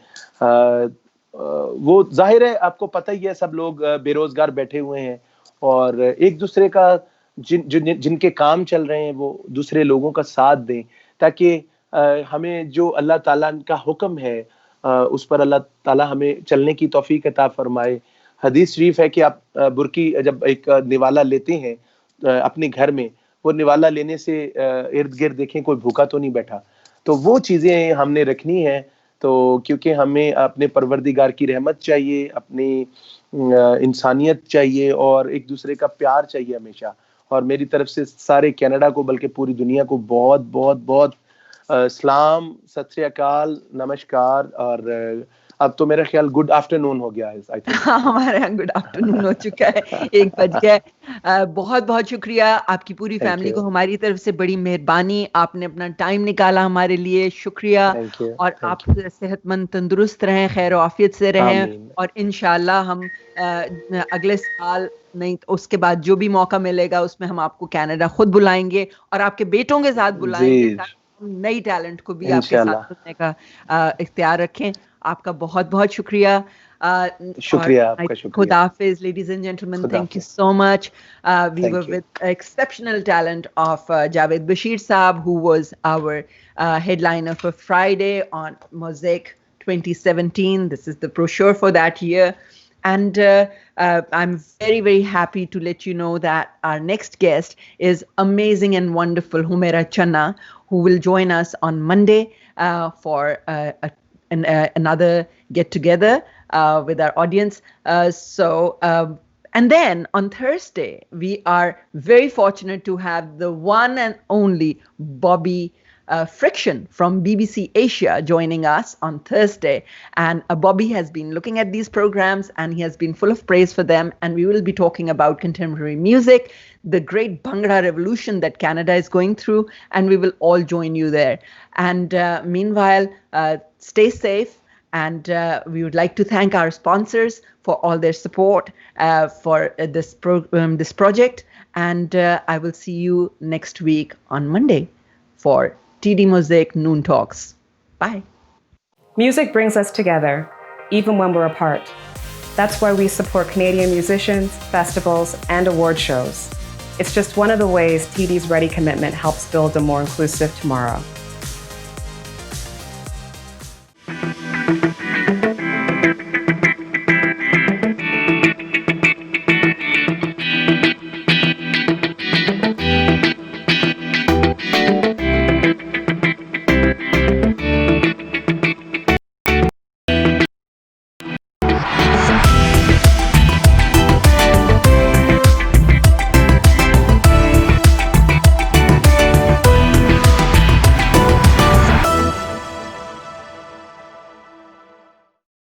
वो जाहिर है आपको पता ही है, सब लोग बेरोजगार बैठे हुए हैं और एक दूसरे का जिनके काम चल रहे हैं वो दूसरे लोगों का साथ दें, ताकि हमें जो अल्लाह ताला का हुक्म है उस पर अल्लाह ताला हमें चलने की तौफीक अता फरमाए। हदीस शरीफ है कि आप बुरकी जब एक निवाला लेते हैं अपने घर में, वो निवाला लेने से इर्द गिर्द देखें कोई भूखा तो नहीं बैठा, तो वो चीजें हमने रखनी है। तो क्योंकि हमें अपने परवरदिगार की रहमत चाहिए, अपनी इंसानियत चाहिए और एक दूसरे का प्यार चाहिए हमेशा। और मेरी तरफ से सारे कनाडा को, बल्कि पूरी दुनिया को बहुत बहुत बहुत सलाम, सत श्री अकाल, नमस्कार और अब तो मेरा ख्याल गुड आफ्टरनून हो गया है, आई थिंक। हमारे यहाँ गुड आफ्टरनून हो चुका है, 1 बज गया। बहुत बहुत शुक्रिया आपकी पूरी Thank फैमिली you. को, हमारी तरफ से बड़ी मेहरबानी, आपने अपना टाइम निकाला हमारे लिए, शुक्रिया। Thank you. और Thank आप सेहतमंद तंदुरुस्त रहें, खैर आफियत से रहें, आमीन। और इंशाल्लाह हम अगले साल नहीं तो उसके बाद जो भी मौका मिलेगा उसमें हम आपको कनाडा खुद बुलाएंगे और आपके बेटों के साथ बुलाएंगे, जी। ताकि हम नई टैलेंट को भी आपके इंशाल्लाह। साथ सुनने का इख्तियार रखें। आपका बहुत बहुत शुक्रिया। शुक्रिया, आपका शुक्रिया। Khudafis, ladies and gentlemen, thank you so much. We Thank were you. with exceptional talent of Javed Bashir Saab, who was our headliner for Friday on Mosaic 2017. This is the brochure for that year. And I'm very, very happy to let you know that our next guest is amazing and wonderful, Humaira Channa, who will join us on Monday for another get-together with our audience. And then on Thursday, we are very fortunate to have the one and only Bobby Friction from BBC Asia joining us on Thursday. And Bobby has been looking at these programs and he has been full of praise for them. And we will be talking about contemporary music, the great Bhangra revolution that Canada is going through, and we will all join you there. And meanwhile, stay safe. And we would like to thank our sponsors for all their support for this project. And I will see you next week on Monday for TD Mosaic Noon Talks. Bye. Music brings us together, even when we're apart. That's why we support Canadian musicians, festivals, and award shows. It's just one of the ways TD's Ready commitment helps build a more inclusive tomorrow.